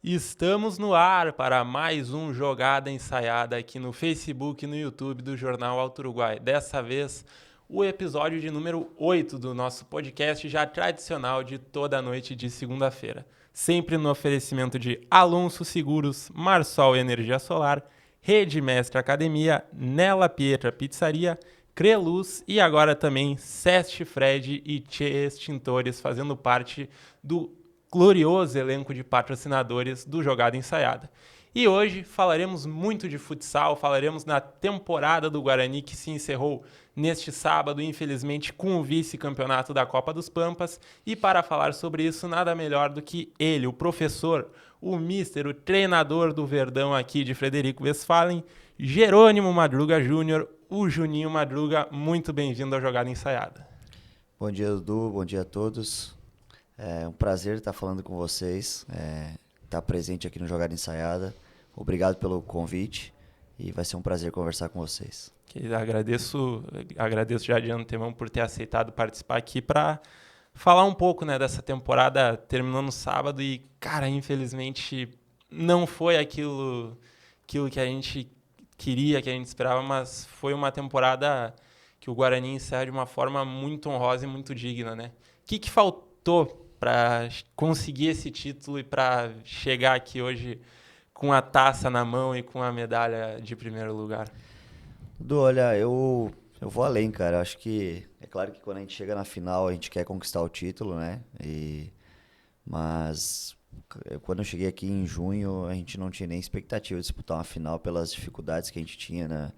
Estamos no ar para mais um Jogada Ensaiada aqui no Facebook e no YouTube do Jornal Alto Uruguai. Dessa vez, o episódio de número 8 do nosso podcast, já tradicional de toda noite de segunda-feira. Sempre no oferecimento de Alonso Seguros, Marsol Energia Solar, Rede Mestre Academia, Nela Pietra Pizzaria, Creluz e agora também Seste Fred e Tchê Extintores, fazendo parte do glorioso elenco de patrocinadores do Jogada Ensaiada. E hoje falaremos muito de futsal, falaremos na temporada do Guarani que se encerrou neste sábado, infelizmente, com o vice-campeonato da Copa dos Pampas. E para falar sobre isso, nada melhor do que ele, o professor, o mister, o treinador do Verdão aqui de Frederico Westphalen, Jerônimo Madruga Júnior, o Juninho Madruga. Muito bem-vindo ao Jogada Ensaiada. Bom dia, Dudu. Bom dia a todos. É um prazer estar falando com vocês, estar presente aqui no Jogada Ensaiada. Obrigado pelo convite e vai ser um prazer conversar com vocês. Agradeço já de antemão por ter aceitado participar aqui para falar um pouco, né, dessa temporada. Terminou no sábado e, cara, infelizmente não foi aquilo que a gente queria, que a gente esperava, mas foi uma temporada que o Guarani encerra de uma forma muito honrosa e muito digna, né? O que faltou para conseguir esse título e para chegar aqui hoje com a taça na mão e com a medalha de primeiro lugar? Dudu, olha, eu vou além, cara. Acho que é claro que quando a gente chega na final a gente quer conquistar o título, né? Mas quando eu cheguei aqui em junho a gente não tinha nem expectativa de disputar uma final pelas dificuldades que a gente tinha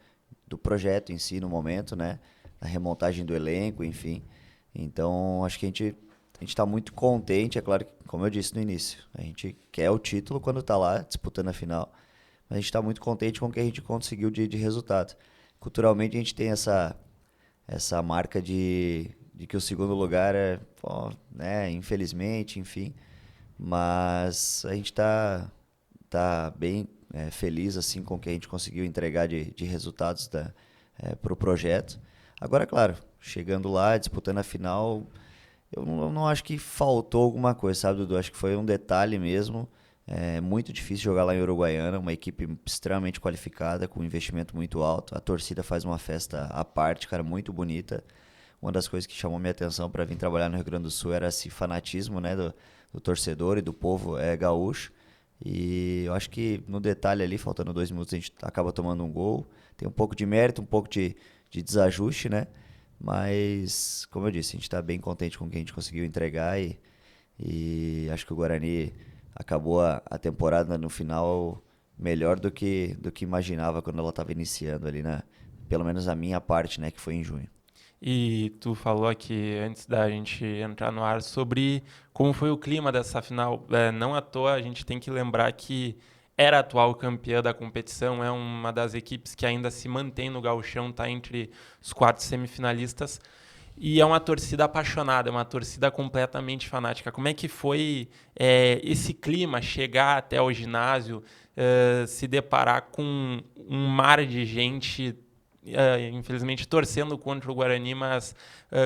do projeto em si no momento, né? Na remontagem do elenco, enfim. Então acho que a gente está muito contente, é claro que, como eu disse no início, a gente quer o título quando está lá disputando a final, mas a gente está muito contente com o que a gente conseguiu de resultado. Culturalmente a gente tem essa marca de que o segundo lugar é, né, infelizmente, enfim, mas a gente tá bem feliz assim com o que a gente conseguiu entregar de resultados para o projeto. Agora, claro, chegando lá, disputando a final, eu não acho que faltou alguma coisa, sabe, Dudu? Acho que foi um detalhe mesmo. É muito difícil jogar lá em Uruguaiana, uma equipe extremamente qualificada, com um investimento muito alto. A torcida faz uma festa à parte, cara, muito bonita. Uma das coisas que chamou minha atenção para vir trabalhar no Rio Grande do Sul era esse fanatismo, né, do torcedor e do povo gaúcho. E eu acho que no detalhe ali, faltando 2 minutos, a gente acaba tomando um gol. Tem um pouco de mérito, um pouco de desajuste, né? Mas, como eu disse, a gente está bem contente com o que a gente conseguiu entregar e acho que o Guarani acabou a temporada no final melhor do que imaginava quando ela estava iniciando ali, pelo menos a minha parte, né, que foi em junho. E tu falou aqui, antes da gente entrar no ar, sobre como foi o clima dessa final. Não à toa, a gente tem que lembrar que era a atual campeã da competição, é uma das equipes que ainda se mantém no gauchão, está entre os 4 semifinalistas. E é uma torcida apaixonada, é uma torcida completamente fanática. Como é que foi esse clima, chegar até o ginásio, se deparar com um mar de gente, infelizmente torcendo contra o Guarani, mas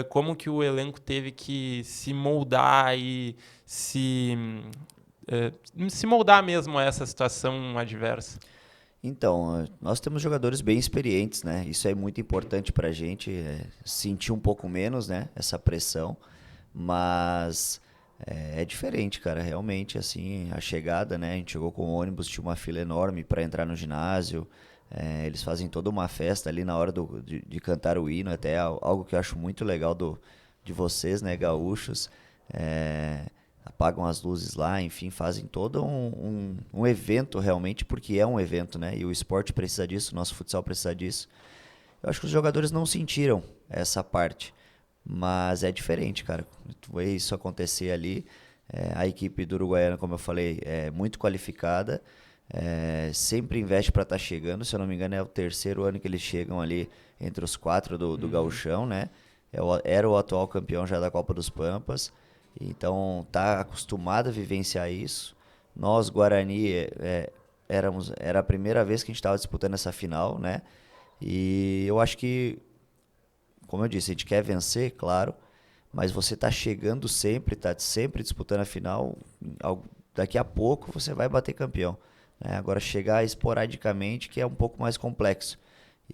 como que o elenco teve que se moldar e se moldar mesmo a essa situação adversa? Então, nós temos jogadores bem experientes, né? Isso é muito importante pra gente, sentir um pouco menos, né? Essa pressão, mas é diferente, cara. Realmente, assim, a chegada, né? A gente chegou com o ônibus, tinha uma fila enorme para entrar no ginásio. Eles fazem toda uma festa ali na hora de cantar o hino, até algo que eu acho muito legal de vocês, né, gaúchos. Apagam as luzes lá, enfim, fazem todo um evento realmente, porque é um evento, né? E o esporte precisa disso, o nosso futsal precisa disso. Eu acho que os jogadores não sentiram essa parte, mas é diferente, cara. Tu vê isso acontecer ali. A equipe do Uruguaiana, como eu falei, é muito qualificada, sempre investe para estar chegando. Se eu não me engano, é o terceiro ano que eles chegam ali entre os 4 do Gauchão, né? Era o atual campeão já da Copa dos Pampas. Então tá acostumado a vivenciar isso. Nós, Guarani, era a primeira vez que a gente estava disputando essa final, né? E eu acho que, como eu disse, a gente quer vencer, claro, mas você tá chegando sempre, tá sempre disputando a final, daqui a pouco você vai bater campeão, né? Agora chegar esporadicamente que é um pouco mais complexo.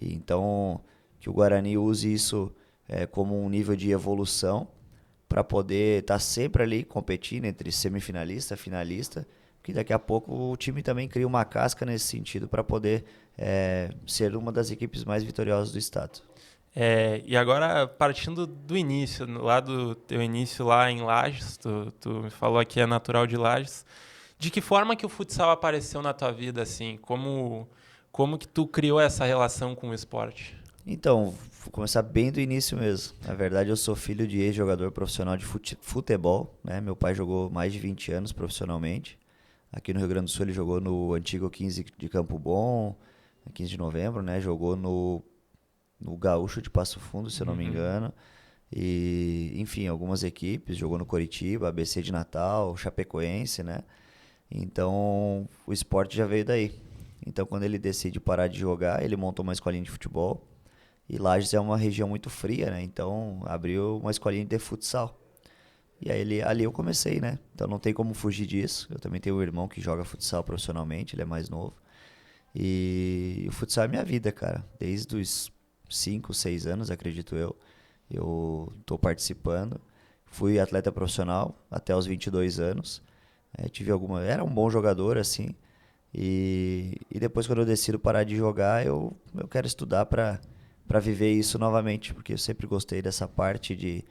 E então que o Guarani use isso como um nível de evolução para poder estar sempre ali competindo entre semifinalista e finalista, que daqui a pouco o time também cria uma casca nesse sentido para poder ser uma das equipes mais vitoriosas do estado. E agora, partindo do início, lá do teu início lá em Lages, tu me falou que é natural de Lages, de que forma que o futsal apareceu na tua vida, assim? Como que tu criou essa relação com o esporte? Então, vou começar bem do início mesmo. Na verdade, eu sou filho de ex-jogador profissional de futebol, né? Meu pai jogou mais de 20 anos profissionalmente. Aqui no Rio Grande do Sul ele jogou no antigo 15 de Campo Bom, 15 de novembro, né? Jogou no Gaúcho de Passo Fundo, se eu não me engano. E, enfim, algumas equipes. Jogou no Coritiba, ABC de Natal, Chapecoense, né? Então, o esporte já veio daí. Então, quando ele decide parar de jogar, ele montou uma escolinha de futebol. E Lages é uma região muito fria, né? Então, abriu uma escolinha de futsal. E aí ali eu comecei, né? Então, não tem como fugir disso. Eu também tenho um irmão que joga futsal profissionalmente, ele é mais novo. E o futsal é minha vida, cara. Desde os 5, 6 anos, acredito eu. Eu tô participando. Fui atleta profissional até os 22 anos. Era um bom jogador, assim. E depois, quando eu decido parar de jogar, eu quero estudar para viver isso novamente. Porque eu sempre gostei dessa parte de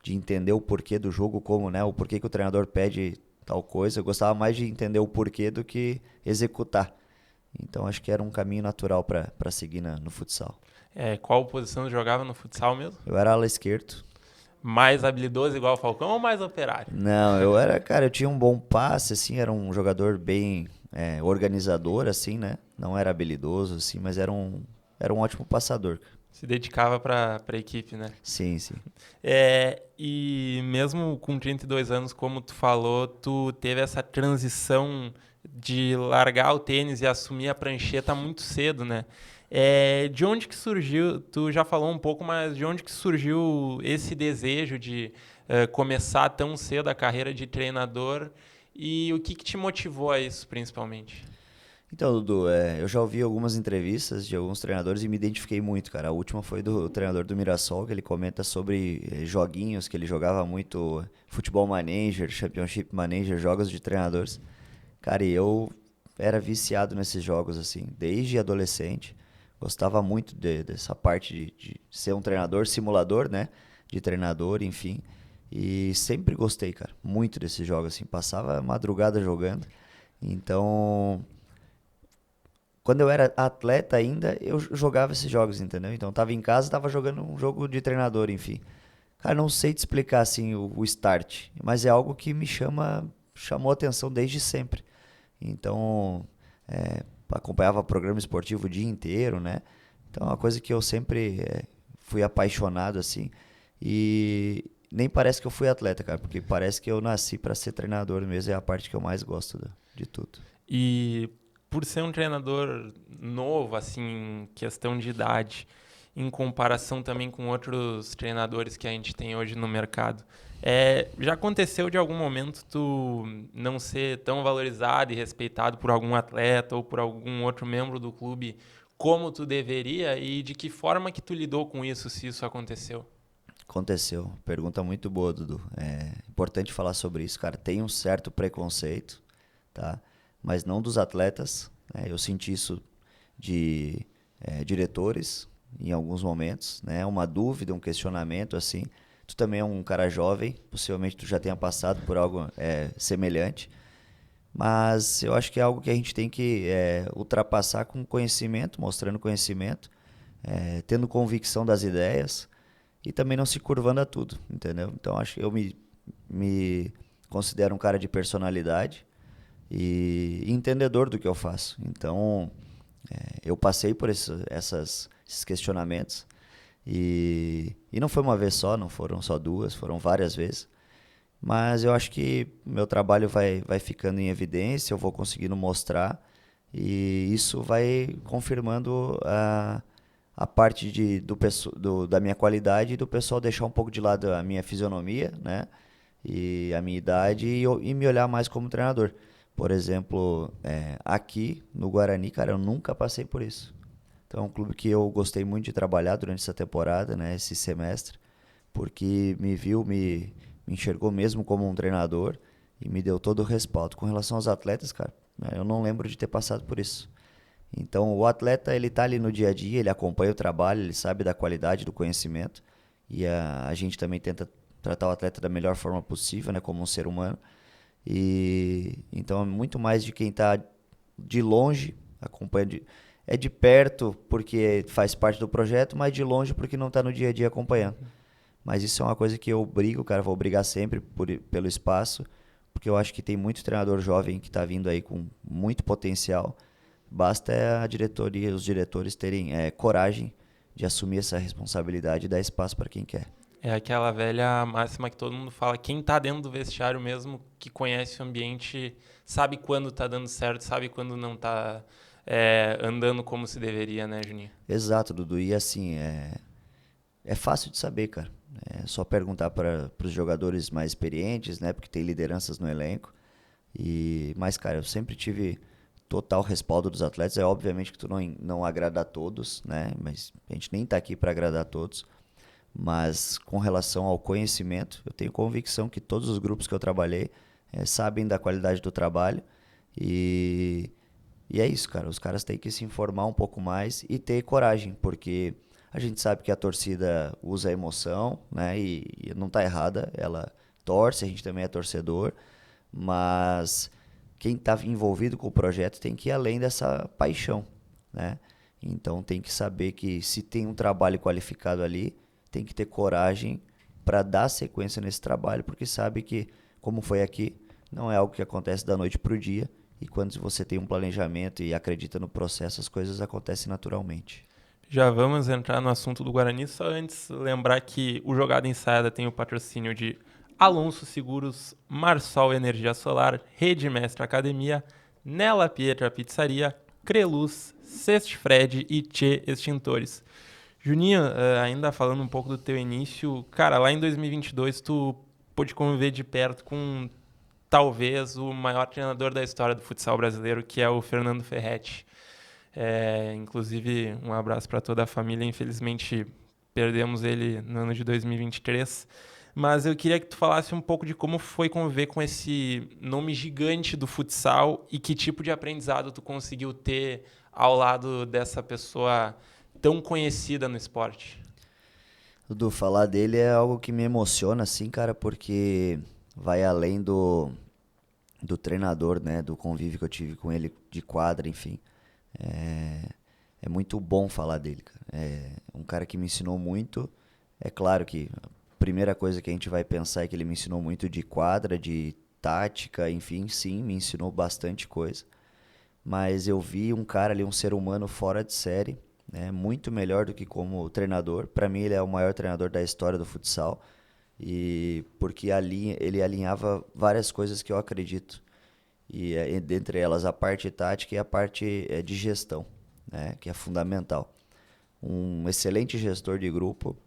entender o porquê do jogo, como, né? O porquê que o treinador pede tal coisa. Eu gostava mais de entender o porquê do que executar. Então, acho que era um caminho natural para seguir no futsal. Qual posição tu jogava no futsal mesmo? Eu era ala esquerdo. Mais habilidoso igual o Falcão ou mais operário? Não, cara, eu tinha um bom passe, assim, era um jogador bem organizador, assim, né? Não era habilidoso, assim, mas era um ótimo passador. Se dedicava para a equipe, né? Sim, sim. E mesmo com 32 anos, como tu falou, tu teve essa transição de largar o tênis e assumir a prancheta muito cedo, né? De onde que surgiu, tu já falou um pouco, mas de onde que surgiu esse desejo de começar tão cedo a carreira de treinador e o que te motivou a isso, principalmente? Então, Dudu, eu já ouvi algumas entrevistas de alguns treinadores e me identifiquei muito, cara. A última foi do treinador do Mirassol, que ele comenta sobre joguinhos, que ele jogava muito Futebol Manager, Championship Manager, jogos de treinadores. Cara, e eu era viciado nesses jogos, assim, desde adolescente. Gostava muito dessa parte de ser um treinador, simulador, né? De treinador, enfim. E sempre gostei, cara, muito desses jogos, assim. Passava a madrugada jogando. Então, quando eu era atleta ainda, eu jogava esses jogos, entendeu? Então, eu tava em casa, tava jogando um jogo de treinador, enfim. Cara, não sei te explicar, assim, o start. Mas é algo que chamou atenção desde sempre. Então, acompanhava programa esportivo o dia inteiro, né? Então, é uma coisa que eu sempre fui apaixonado, assim. E nem parece que eu fui atleta, cara, porque parece que eu nasci para ser treinador mesmo. É a parte que eu mais gosto de tudo. E por ser um treinador novo, assim, em questão de idade, em comparação também com outros treinadores que a gente tem hoje no mercado, já aconteceu de algum momento tu não ser tão valorizado e respeitado por algum atleta ou por algum outro membro do clube como tu deveria e de que forma que tu lidou com isso, se isso aconteceu? Aconteceu. Pergunta muito boa, Dudu. É importante falar sobre isso, cara. Tem um certo preconceito, tá? Mas não dos atletas, né? Eu senti isso de diretores em alguns momentos, né? Uma dúvida, um questionamento, assim. Tu também é um cara jovem, possivelmente tu já tenha passado por algo semelhante, mas eu acho que é algo que a gente tem que ultrapassar com conhecimento, mostrando conhecimento, tendo convicção das ideias e também não se curvando a tudo, entendeu? Então acho que eu me considero um cara de personalidade e entendedor do que eu faço. Então eu passei por esses questionamentos. E não foi uma vez só, não foram só duas, foram várias vezes. Mas eu acho que meu trabalho vai ficando em evidência, eu vou conseguindo mostrar. E isso vai confirmando a parte da minha qualidade e do pessoal deixar um pouco de lado a minha fisionomia, né? E a minha idade e me olhar mais como treinador. Por exemplo, aqui no Guarani, cara, eu nunca passei por isso. Então é um clube que eu gostei muito de trabalhar durante essa temporada, né, esse semestre, porque me viu, me enxergou mesmo como um treinador e me deu todo o respaldo. Com relação aos atletas, cara, né, eu não lembro de ter passado por isso. Então o atleta, ele tá ali no dia a dia, ele acompanha o trabalho, ele sabe da qualidade do conhecimento e a gente também tenta tratar o atleta da melhor forma possível, né, como um ser humano. E então é muito mais de quem está de longe, acompanha é de perto porque faz parte do projeto, mas de longe porque não está no dia a dia acompanhando. Mas isso é uma coisa que eu brigo, cara, vou brigar sempre pelo espaço, porque eu acho que tem muito treinador jovem que está vindo aí com muito potencial. Basta a diretoria, os diretores terem coragem de assumir essa responsabilidade e dar espaço para quem quer. É aquela velha máxima que todo mundo fala, quem tá dentro do vestiário mesmo, que conhece o ambiente, sabe quando tá dando certo, sabe quando não tá andando como se deveria, né, Juninho? Exato, Dudu. E assim, é fácil de saber, cara. É só perguntar para os jogadores mais experientes, né? Porque tem lideranças no elenco. Mas, cara, eu sempre tive total respaldo dos atletas. É obviamente que tu não agrada a todos, né? Mas a gente nem tá aqui para agradar a todos. Mas com relação ao conhecimento, eu tenho convicção que todos os grupos que eu trabalhei sabem da qualidade do trabalho. E, e é isso, cara. Os caras têm que se informar um pouco mais e ter coragem, porque a gente sabe que a torcida usa a emoção, né? E não tá errada, ela torce, a gente também é torcedor, mas quem está envolvido com o projeto tem que ir além dessa paixão, né? Então tem que saber que se tem um trabalho qualificado ali, tem que ter coragem para dar sequência nesse trabalho, porque sabe que, como foi aqui, não é algo que acontece da noite para o dia, e quando você tem um planejamento e acredita no processo, as coisas acontecem naturalmente. Já vamos entrar no assunto do Guarani, só antes lembrar que o Jogada Ensaiada tem o patrocínio de Alonso Seguros, Marsol Energia Solar, Rede Mestre Academia, Nella Pietra Pizzaria, Creluz, Sest Fred e Tchê Extintores. Juninho, ainda falando um pouco do teu início, cara, lá em 2022 tu pôde conviver de perto com talvez o maior treinador da história do futsal brasileiro, que é o Fernando Ferretti. Inclusive, um abraço para toda a família. Infelizmente, perdemos ele no ano de 2023. Mas eu queria que tu falasse um pouco de como foi conviver com esse nome gigante do futsal e que tipo de aprendizado tu conseguiu ter ao lado dessa pessoa tão conhecida no esporte. Dudu, falar dele é algo que me emociona, assim, cara, porque vai além do treinador, né, do convívio que eu tive com ele de quadra, enfim. É, é muito bom falar dele, cara. É um cara que me ensinou muito. É claro que a primeira coisa que a gente vai pensar é que ele me ensinou muito de quadra, de tática, enfim, sim, me ensinou bastante coisa. Mas eu vi um cara ali, um ser humano fora de série, né, muito melhor do que como treinador. Para mim, ele é o maior treinador da história do futsal. E porque ali ele alinhava várias coisas que eu acredito e dentre elas a parte tática e a parte de gestão, né, que é fundamental. Um excelente gestor de grupo,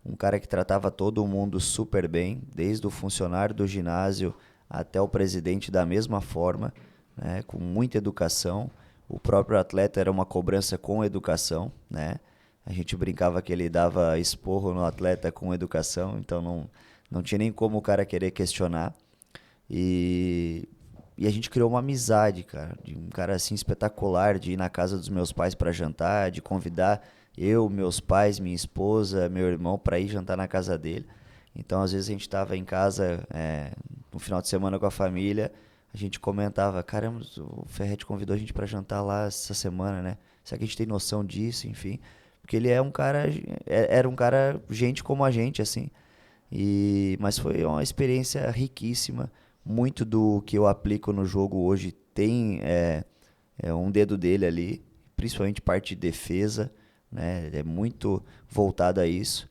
um cara que tratava todo mundo super bem, desde o funcionário do ginásio até o presidente da mesma forma, né, com muita educação. O próprio atleta era uma cobrança com educação, né? A gente brincava que ele dava esporro no atleta com educação, então não tinha nem como o cara querer questionar. E e a gente criou uma amizade, cara, de um cara assim espetacular, de ir na casa dos meus pais para jantar, de convidar eu, meus pais, minha esposa, meu irmão para ir jantar na casa dele. Então, às vezes a gente estava em casa no final de semana com a família, a gente comentava, caramba, o Ferretti convidou a gente para jantar lá essa semana, né? Será que a gente tem noção disso, enfim? Porque ele é um cara, era um cara, gente como a gente, assim. Mas foi uma experiência riquíssima. Muito do que eu aplico no jogo hoje tem um dedo dele ali, principalmente parte de defesa, né? É muito voltado a isso.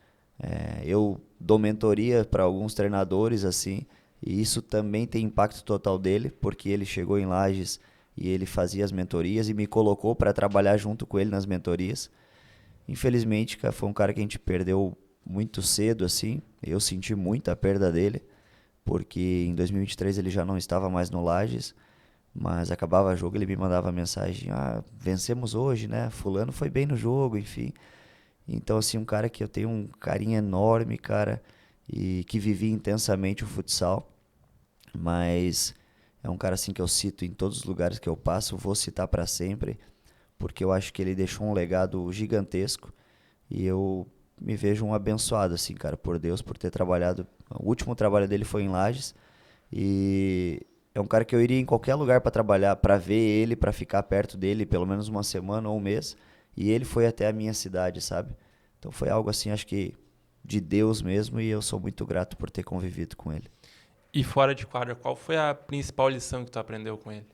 Eu dou mentoria para alguns treinadores assim, e isso também tem impacto total dele, porque ele chegou em Lages e ele fazia as mentorias e me colocou para trabalhar junto com ele nas mentorias. Infelizmente, cara, foi um cara que a gente perdeu muito cedo, assim. Eu senti muito a perda dele, porque em 2023 ele já não estava mais no Lages, Mas acabava o jogo, ele me mandava mensagem, vencemos hoje, né? Fulano foi bem no jogo, enfim. Então, assim, um cara que eu tenho um carinho enorme, cara, e que vivi intensamente o futsal, mas é um cara, assim, que eu cito em todos os lugares que eu passo, vou citar para sempre, porque eu acho que ele deixou um legado gigantesco e eu me vejo um abençoado, assim, cara, por Deus, por ter trabalhado. O último trabalho dele foi em Lages e é um cara que eu iria em qualquer lugar para trabalhar, para ver ele, para ficar perto dele, pelo menos uma semana ou um mês. E ele foi até a minha cidade, sabe? Então foi algo assim, acho que de Deus mesmo, e eu sou muito grato por ter convivido com ele. E fora de quadra, qual foi a principal lição que tu aprendeu com ele?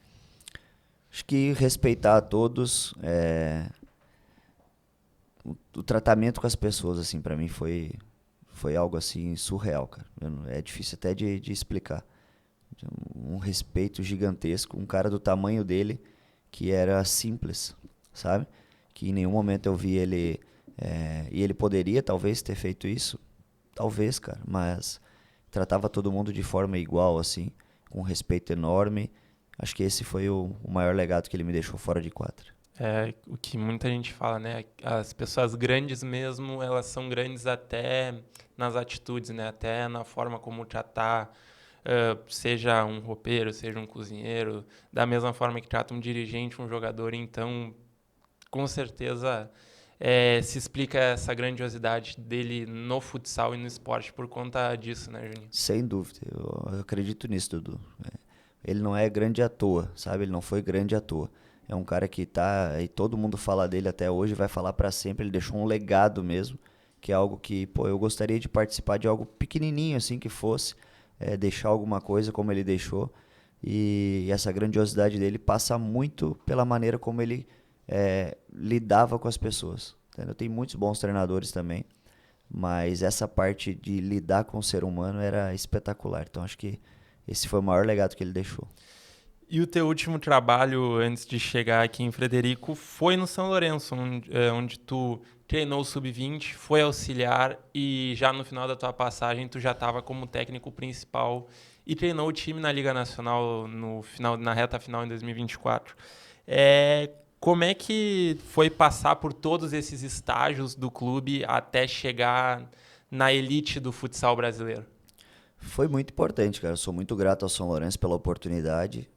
Acho que respeitar a todos, o tratamento com as pessoas, assim, para mim foi algo assim surreal, cara. É difícil até de explicar. Um respeito gigantesco, um cara do tamanho dele que era simples, sabe? Que em nenhum momento eu vi ele. E ele poderia talvez ter feito isso, talvez, cara, mas tratava todo mundo de forma igual, assim, com um respeito enorme. Acho que esse foi o maior legado que ele me deixou fora de quadra. É o que muita gente fala, né? As pessoas grandes mesmo, elas são grandes até nas atitudes, né? Até na forma como tratar, seja um roupeiro, seja um cozinheiro, da mesma forma que trata um dirigente, um jogador. Então, com certeza, se explica essa grandiosidade dele no futsal e no esporte por conta disso, né, Juninho? Sem dúvida, eu acredito nisso, Dudu. Ele não é grande à toa, sabe? Ele não foi grande à toa. É um cara que tá, e todo mundo fala dele até hoje, vai falar pra sempre. Ele deixou um legado mesmo, que é algo que, pô, eu gostaria de participar de algo pequenininho assim que fosse, deixar alguma coisa como ele deixou. E essa grandiosidade dele passa muito pela maneira como ele lidava com as pessoas. Entendeu? Tem muitos bons treinadores também, mas essa parte de lidar com o ser humano era espetacular. Então acho que esse foi o maior legado que ele deixou. E o teu último trabalho antes de chegar aqui em Frederico foi no São Lourenço, onde tu treinou o sub-20, foi auxiliar e já no final da tua passagem tu já estava como técnico principal e treinou o time na Liga Nacional no final, na reta final em 2024. Como é que foi passar por todos esses estágios do clube até chegar na elite do futsal brasileiro? Foi muito importante, cara. Eu sou muito grato ao São Lourenço pela oportunidade.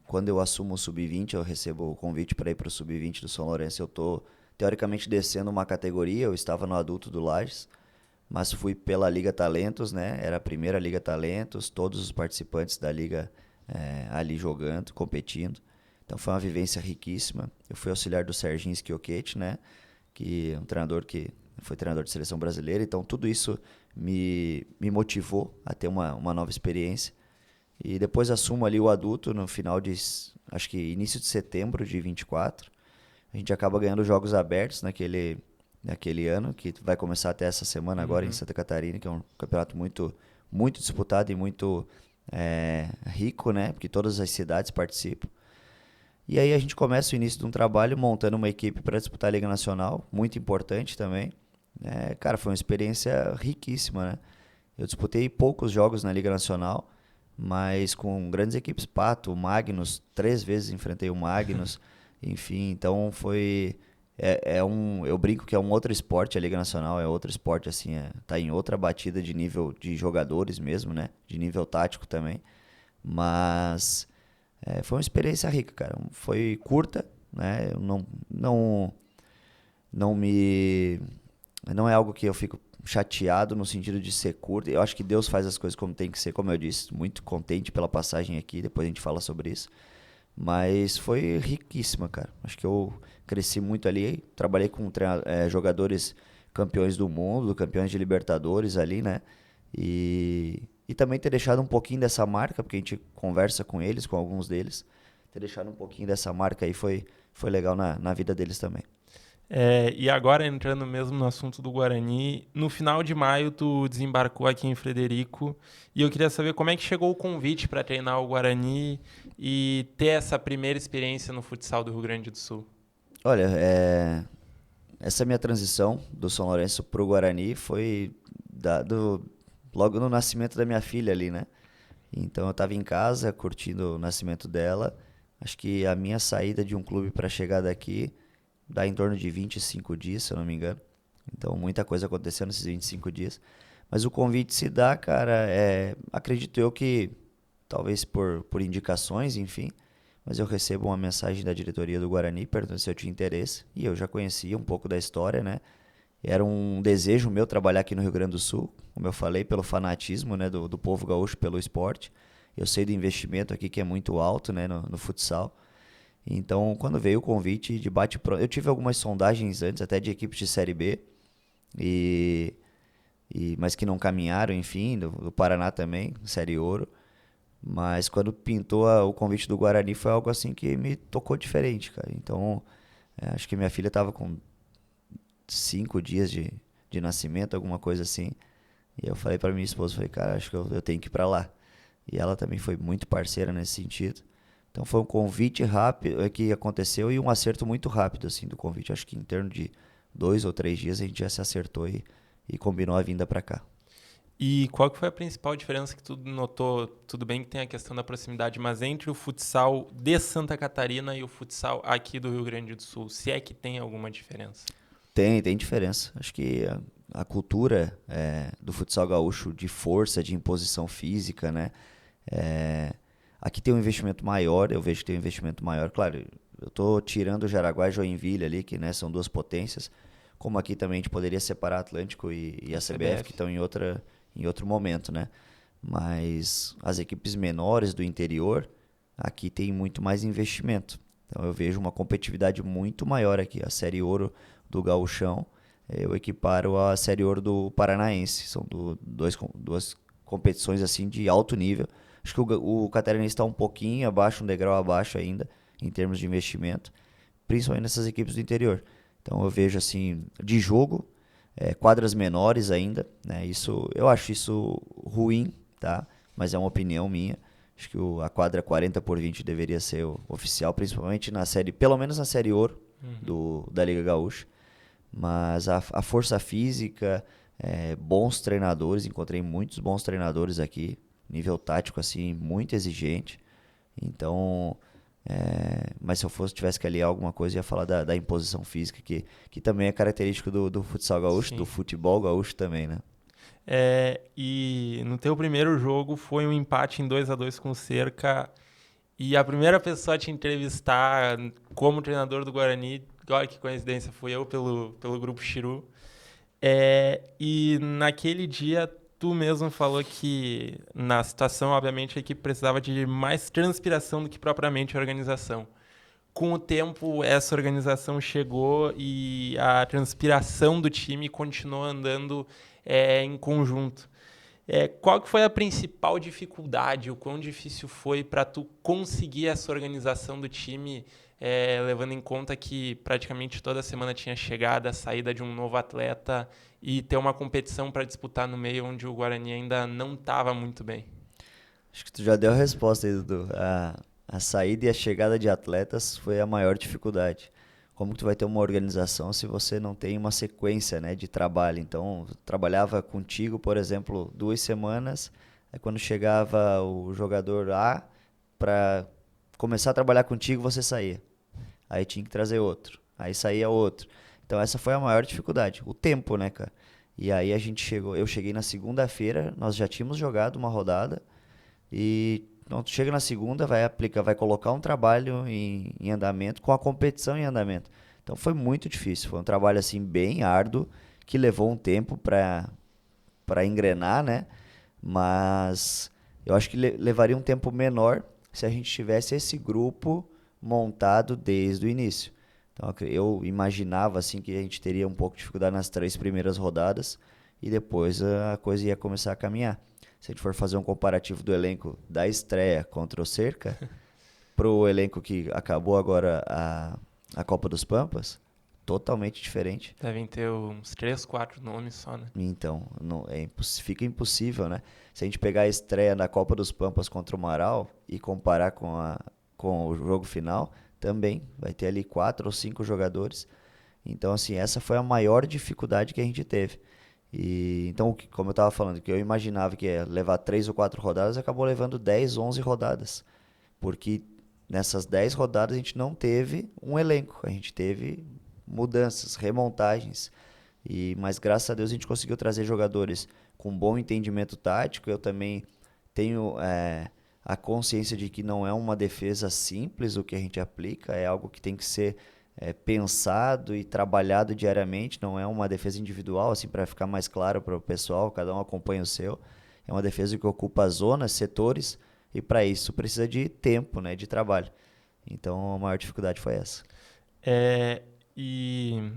Quando eu assumo o Sub-20, eu recebo o convite para ir para o Sub-20 do São Lourenço. Eu tô, teoricamente, descendo uma categoria. Eu estava no adulto do Lages, mas fui pela Liga Talentos, né? Era a primeira Liga Talentos, todos os participantes da Liga ali jogando, competindo. Então foi uma vivência riquíssima. Eu fui auxiliar do Serginho Schiochetti, né? Que é um treinador que foi treinador de seleção brasileira. Então tudo isso me motivou a ter uma nova experiência. E depois assumo ali o adulto no final de, acho que início de setembro de 24. A gente acaba ganhando jogos abertos naquele ano, que vai começar até essa semana agora em Santa Catarina, que é um campeonato muito, muito disputado e muito rico, né? Porque todas as cidades participam. E aí a gente começa o início de um trabalho montando uma equipe para disputar a Liga Nacional, muito importante também. Cara, foi uma experiência riquíssima, né? Eu disputei poucos jogos na Liga Nacional, mas com grandes equipes. Pato, Magnus, 3 vezes enfrentei o Magnus, enfim, então foi... eu brinco que é um outro esporte, a Liga Nacional é outro esporte, assim, tá em outra batida de nível de jogadores mesmo, né? De nível tático também, mas foi uma experiência rica, cara. Foi curta, né? Eu não me... Não é algo que eu fico chateado no sentido de ser curto. Eu acho que Deus faz as coisas como tem que ser, como eu disse. Muito contente pela passagem aqui, depois a gente fala sobre isso. Mas foi riquíssima, cara. Acho que eu cresci muito ali. Trabalhei com jogadores campeões do mundo, campeões de Libertadores ali, né? E também ter deixado um pouquinho dessa marca, porque a gente conversa com eles, com alguns deles. Ter deixado um pouquinho dessa marca aí foi legal na vida deles também. E agora, entrando mesmo no assunto do Guarani, no final de maio tu desembarcou aqui em Frederico e eu queria saber como é que chegou o convite para treinar o Guarani e ter essa primeira experiência no futsal do Rio Grande do Sul. Olha, essa minha transição do São Lourenço pro Guarani foi dado logo no nascimento da minha filha ali, né? Então eu estava em casa curtindo o nascimento dela. Acho que a minha saída de um clube para chegar daqui dá em torno de 25 dias, se eu não me engano. Então muita coisa aconteceu nesses 25 dias. Mas o convite se dá, cara, acredito eu que talvez por indicações, enfim, mas eu recebo uma mensagem da diretoria do Guarani perguntando se eu tinha interesse, e eu já conhecia um pouco da história, né? Era um desejo meu trabalhar aqui no Rio Grande do Sul, como eu falei, pelo fanatismo, né, do povo gaúcho pelo esporte. Eu sei do investimento aqui que é muito alto, né, no futsal. Então, quando veio o convite de bate-pronto, eu tive algumas sondagens antes, até de equipes de Série B, e, mas que não caminharam, enfim, do Paraná também, Série Ouro. Mas quando pintou o convite do Guarani foi algo assim que me tocou diferente, cara. Então, acho que minha filha estava com 5 dias de nascimento, alguma coisa assim. E eu falei para minha esposa, falei, cara, acho que eu tenho que ir para lá. E ela também foi muito parceira nesse sentido. Então foi um convite rápido que aconteceu e um acerto muito rápido assim do convite. Acho que em torno de 2 ou 3 dias a gente já se acertou e combinou a vinda para cá. E qual que foi a principal diferença que tu notou? Tudo bem que tem a questão da proximidade, mas entre o futsal de Santa Catarina e o futsal aqui do Rio Grande do Sul, se é que tem alguma diferença? Tem diferença. Acho que a cultura do futsal gaúcho de força, de imposição física, né? Aqui tem um investimento maior, eu vejo que tem um investimento maior. Claro, eu estou tirando o Jaraguá e Joinville ali, que né, são duas potências. Como aqui também a gente poderia separar Atlântico e a CBF, que estão em outro momento, né? Mas as equipes menores do interior, aqui tem muito mais investimento. Então eu vejo uma competitividade muito maior aqui. A Série Ouro do Gauchão, eu equiparo a Série Ouro do Paranaense. São duas competições assim de alto nível. Acho que o Catarinense está um pouquinho abaixo, um degrau abaixo ainda, em termos de investimento, principalmente nessas equipes do interior. Então eu vejo assim, de jogo, quadras menores ainda, né? Eu acho isso ruim, tá? Mas é uma opinião minha. Acho que a quadra 40x20 deveria ser o oficial, principalmente na série, pelo menos na série Ouro da Liga Gaúcha. Mas a força física, bons treinadores, encontrei muitos bons treinadores aqui, nível tático assim muito exigente. Então, mas se eu tivesse que aliar alguma coisa, eu ia falar da imposição física, que também é característico do futsal gaúcho, Sim. do futebol gaúcho também, né? E no teu primeiro jogo foi um empate em 2-2 com o Cerca. E a primeira pessoa a te entrevistar como treinador do Guarani, olha que coincidência, fui eu pelo Grupo Chiru. E naquele dia, tu mesmo falou que na situação, obviamente, a equipe precisava de mais transpiração do que propriamente organização. Com o tempo, essa organização chegou e a transpiração do time continuou andando em conjunto. Qual que foi a principal dificuldade, o quão difícil foi para tu conseguir essa organização do time, levando em conta que praticamente toda semana tinha chegada, a saída de um novo atleta e ter uma competição para disputar no meio onde o Guarani ainda não estava muito bem? Acho que tu já deu a resposta aí, Dudu. A saída e a chegada de atletas foi a maior dificuldade. Como que tu vai ter uma organização se você não tem uma sequência, né, de trabalho? Então, eu trabalhava contigo, por exemplo, 2 semanas, aí quando chegava o jogador A para começar a trabalhar contigo, você saía. Aí tinha que trazer outro. Aí saía outro. Então essa foi a maior dificuldade, o tempo, né, cara? E aí eu cheguei na segunda-feira, nós já tínhamos jogado uma rodada e então, tu chega na segunda, vai colocar um trabalho em andamento com a competição em andamento. Então foi muito difícil, foi um trabalho assim bem árduo que levou um tempo para engrenar, né? Mas eu acho que levaria um tempo menor se a gente tivesse esse grupo montado desde o início. Então eu imaginava assim que a gente teria um pouco de dificuldade nas 3 primeiras rodadas e depois a coisa ia começar a caminhar. Se a gente for fazer um comparativo do elenco da estreia contra o Cerca, pro elenco que acabou agora a Copa dos Pampas, totalmente diferente. Devem ter uns 3, 4 nomes só, né? Então, não, fica impossível, né? Se a gente pegar a estreia na Copa dos Pampas contra o Marau e comparar com o jogo final, também vai ter ali 4 ou 5 jogadores. Então, assim, essa foi a maior dificuldade que a gente teve. E então, como eu estava falando, que eu imaginava que ia levar 3 ou 4 rodadas, acabou levando 10, 11 rodadas. Porque nessas 10 rodadas a gente não teve um elenco, a gente teve mudanças, remontagens. Mas graças a Deus a gente conseguiu trazer jogadores com bom entendimento tático. Eu também tenho a consciência de que não é uma defesa simples o que a gente aplica, é algo que tem que ser pensado e trabalhado diariamente, não é uma defesa individual, assim, para ficar mais claro para o pessoal, cada um acompanha o seu. É uma defesa que ocupa zonas, setores, e para isso precisa de tempo, né, de trabalho. Então a maior dificuldade foi essa. E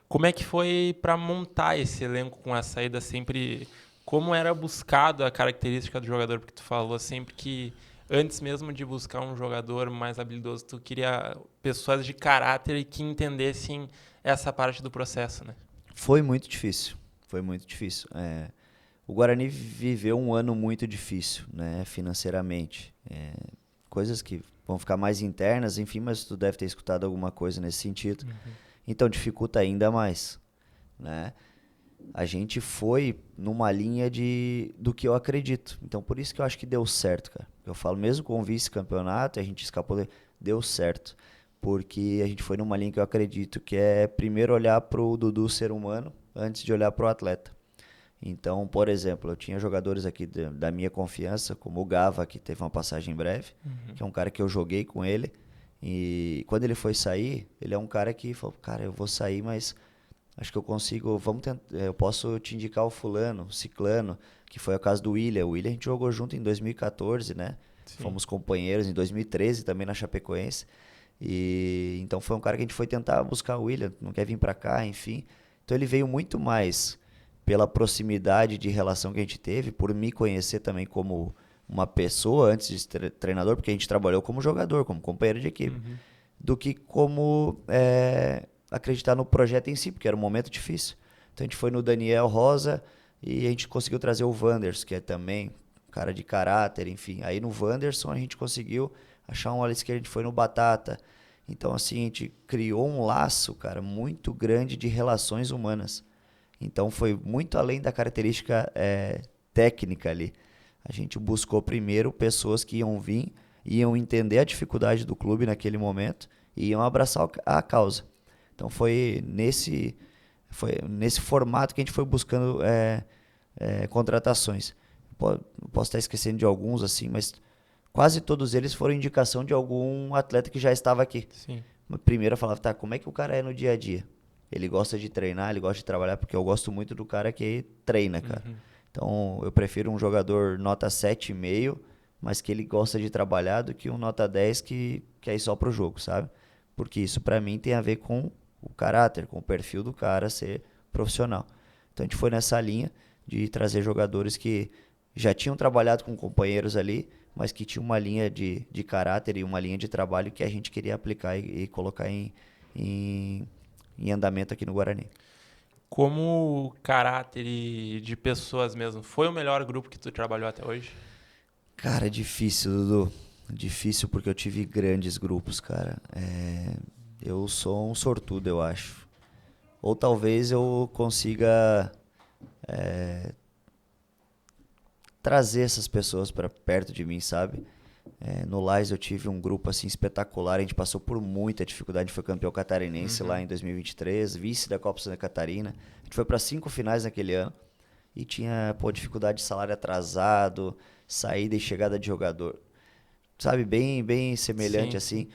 como é que foi para montar esse elenco com a saída sempre? Como era buscado a característica do jogador? Porque tu falou sempre que antes mesmo de buscar um jogador mais habilidoso, tu queria pessoas de caráter e que entendessem essa parte do processo, né? Foi muito difícil, foi muito difícil. O Guarani viveu um ano muito difícil, né, financeiramente. Coisas que vão ficar mais internas, enfim, mas tu deve ter escutado alguma coisa nesse sentido. Então dificulta ainda mais, né? A gente foi numa linha do que eu acredito. Então por isso que eu acho que deu certo, cara. Eu falo mesmo com o vice-campeonato, a gente escapou, deu certo. Porque a gente foi numa linha que eu acredito, que é primeiro olhar pro Dudu ser humano antes de olhar pro atleta. Então, por exemplo, eu tinha jogadores aqui da minha confiança, como o Gava, que teve uma passagem breve, que é um cara que eu joguei com ele. E quando ele foi sair, ele é um cara que falou, cara, eu vou sair, mas acho que eu consigo, eu posso te indicar o fulano, o ciclano, que foi o caso do William. O William a gente jogou junto em 2014, né? Sim. Fomos companheiros em 2013 também na Chapecoense. E então foi um cara que a gente foi tentar buscar o William, não quer vir para cá, enfim. Então ele veio muito mais pela proximidade de relação que a gente teve, por me conhecer também como uma pessoa antes de ser treinador, porque a gente trabalhou como jogador, como companheiro de equipe, do que como acreditar no projeto em si, porque era um momento difícil. Então a gente foi no Daniel Rosa e a gente conseguiu trazer o Wanders, que é também um cara de caráter, enfim. Aí no Wanderson a gente conseguiu achar um ala esquerda, a gente foi no Batata. Então assim, a gente criou um laço, cara, muito grande de relações humanas. Então foi muito além da característica técnica ali. A gente buscou primeiro pessoas que iam vir, iam entender a dificuldade do clube naquele momento e iam abraçar a causa. Então foi nesse formato que a gente foi buscando contratações. Posso estar esquecendo de alguns, assim, mas quase todos eles foram indicação de algum atleta que já estava aqui. Sim. Primeiro eu falava, tá, como é que o cara é no dia a dia? Ele gosta de treinar, ele gosta de trabalhar, porque eu gosto muito do cara que treina, cara. Então, eu prefiro um jogador nota 7,5, mas que ele gosta de trabalhar, do que um nota 10 que é ir só pro jogo, sabe? Porque isso, pra mim, tem a ver com o caráter, com o perfil do cara ser profissional. Então, a gente foi nessa linha de trazer jogadores que já tinham trabalhado com companheiros ali, mas que tinham uma linha de caráter e uma linha de trabalho que a gente queria aplicar e colocar em andamento aqui no Guarani. Como caráter e de pessoas mesmo, foi o melhor grupo que tu trabalhou até hoje? Cara, é difícil, Dudu. Difícil porque eu tive grandes grupos, cara. Eu sou um sortudo, eu acho. Ou talvez eu consiga trazer essas pessoas para perto de mim, sabe? No Lais eu tive um grupo assim espetacular, a gente passou por muita dificuldade, a gente foi campeão catarinense lá em 2023, vice da Copa Santa Catarina. A gente foi para 5 finais naquele ano e tinha dificuldade de salário atrasado, saída e chegada de jogador. Sabe, bem semelhante Sim, assim. sim.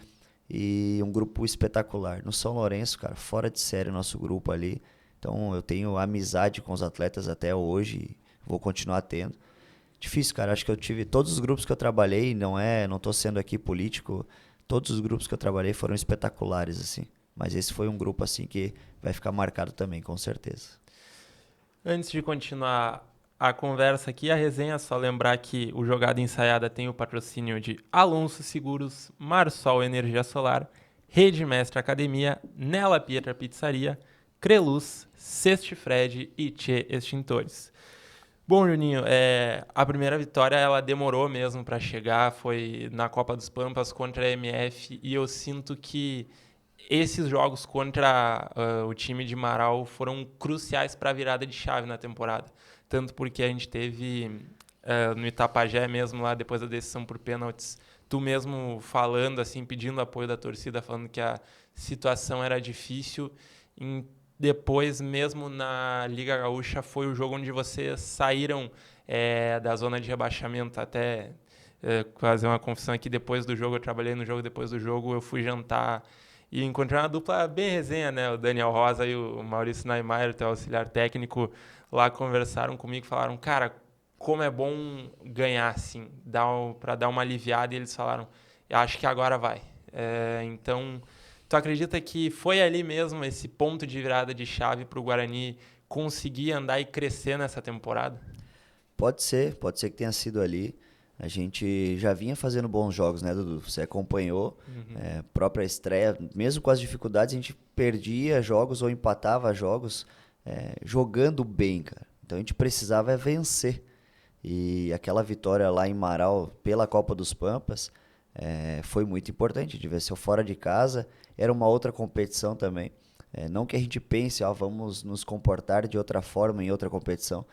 E um grupo espetacular. No São Lourenço, cara, fora de série o nosso grupo ali. Então eu tenho amizade com os atletas até hoje e vou continuar tendo. Difícil, cara. Acho que eu tive todos os grupos que eu trabalhei, não tô sendo aqui político, todos os grupos que eu trabalhei foram espetaculares, assim. Mas esse foi um grupo, assim, que vai ficar marcado também, com certeza. Antes de continuar a conversa aqui, a resenha, só lembrar que o Jogada Ensaiada tem o patrocínio de Alonso Seguros, Marsol Energia Solar, Rede Mestre Academia, Nela Pietra Pizzaria, Creluz, Sexte Fred e Tchê Extintores. Bom, Juninho, a primeira vitória ela demorou mesmo para chegar, foi na Copa dos Pampas contra a MF e eu sinto que esses jogos contra o time de Marau foram cruciais para a virada de chave na temporada. Tanto porque a gente teve no Itapajé mesmo, lá depois da decisão por pênaltis, tu mesmo falando, assim, pedindo apoio da torcida, falando que a situação era difícil. Depois, mesmo na Liga Gaúcha, foi o jogo onde vocês saíram da zona de rebaixamento. Até fazer uma confissão aqui, depois do jogo, eu trabalhei no jogo, depois do jogo eu fui jantar e encontrei uma dupla bem resenha, né? O Daniel Rosa e o Maurício Naimayer, teu auxiliar técnico, lá conversaram comigo e falaram, cara, como é bom ganhar, assim, para dar uma aliviada, e eles falaram, eu acho que agora vai. Então, tu acredita que foi ali mesmo esse ponto de virada de chave para o Guarani conseguir andar e crescer nessa temporada? Pode ser que tenha sido ali. A gente já vinha fazendo bons jogos, né, Dudu? Você acompanhou, própria estreia, mesmo com as dificuldades, a gente perdia jogos ou empatava jogos jogando bem, cara. Então a gente precisava vencer. E aquela vitória lá em Marau pela Copa dos Pampas foi muito importante. A gente venceu fora de casa, era uma outra competição também. Não que a gente pense, vamos nos comportar de outra forma em outra competição,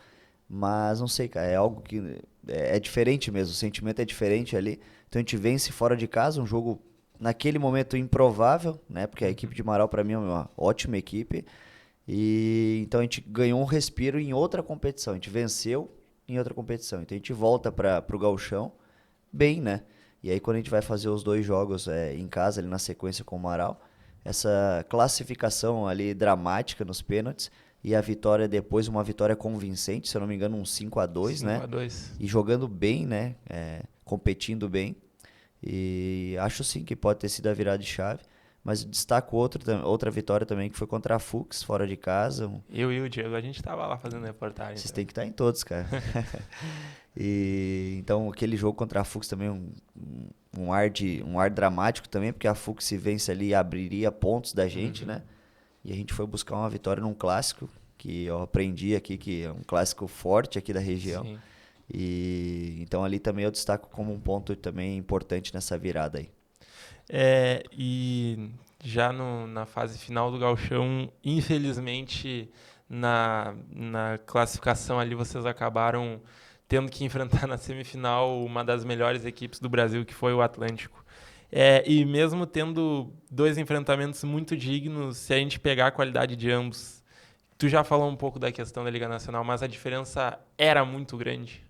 mas não sei, cara, é algo que é diferente mesmo, o sentimento é diferente ali. Então a gente vence fora de casa, um jogo naquele momento improvável, né? Porque a equipe de Marau para mim é uma ótima equipe. E então a gente ganhou um respiro em outra competição, a gente venceu em outra competição. Então a gente volta para o Gauchão bem, né? E aí quando a gente vai fazer os 2 jogos em casa ali na sequência com o Marau, essa classificação ali dramática nos pênaltis e a vitória depois, uma vitória convincente, se eu não me engano, um 5-2, né? 5-2. E jogando bem, né? Competindo bem. E acho sim que pode ter sido a virada de chave. Mas destaco outra vitória também, que foi contra a Fux, fora de casa. Eu e o Diego, a gente tava lá fazendo reportagem. Vocês têm que estar em todos, cara. E então aquele jogo contra a Fux também um ar dramático também, porque a Fux se vence ali abriria pontos da gente, né? E a gente foi buscar uma vitória num clássico, que eu aprendi aqui que é um clássico forte aqui da região. Sim. E então ali também eu destaco como um ponto também importante nessa virada aí. E já na fase final do Gauchão, infelizmente, na classificação ali, vocês acabaram tendo que enfrentar na semifinal uma das melhores equipes do Brasil, que foi o Atlântico. E mesmo tendo 2 enfrentamentos muito dignos, se a gente pegar a qualidade de ambos, tu já falou um pouco da questão da Liga Nacional, mas a diferença era muito grande.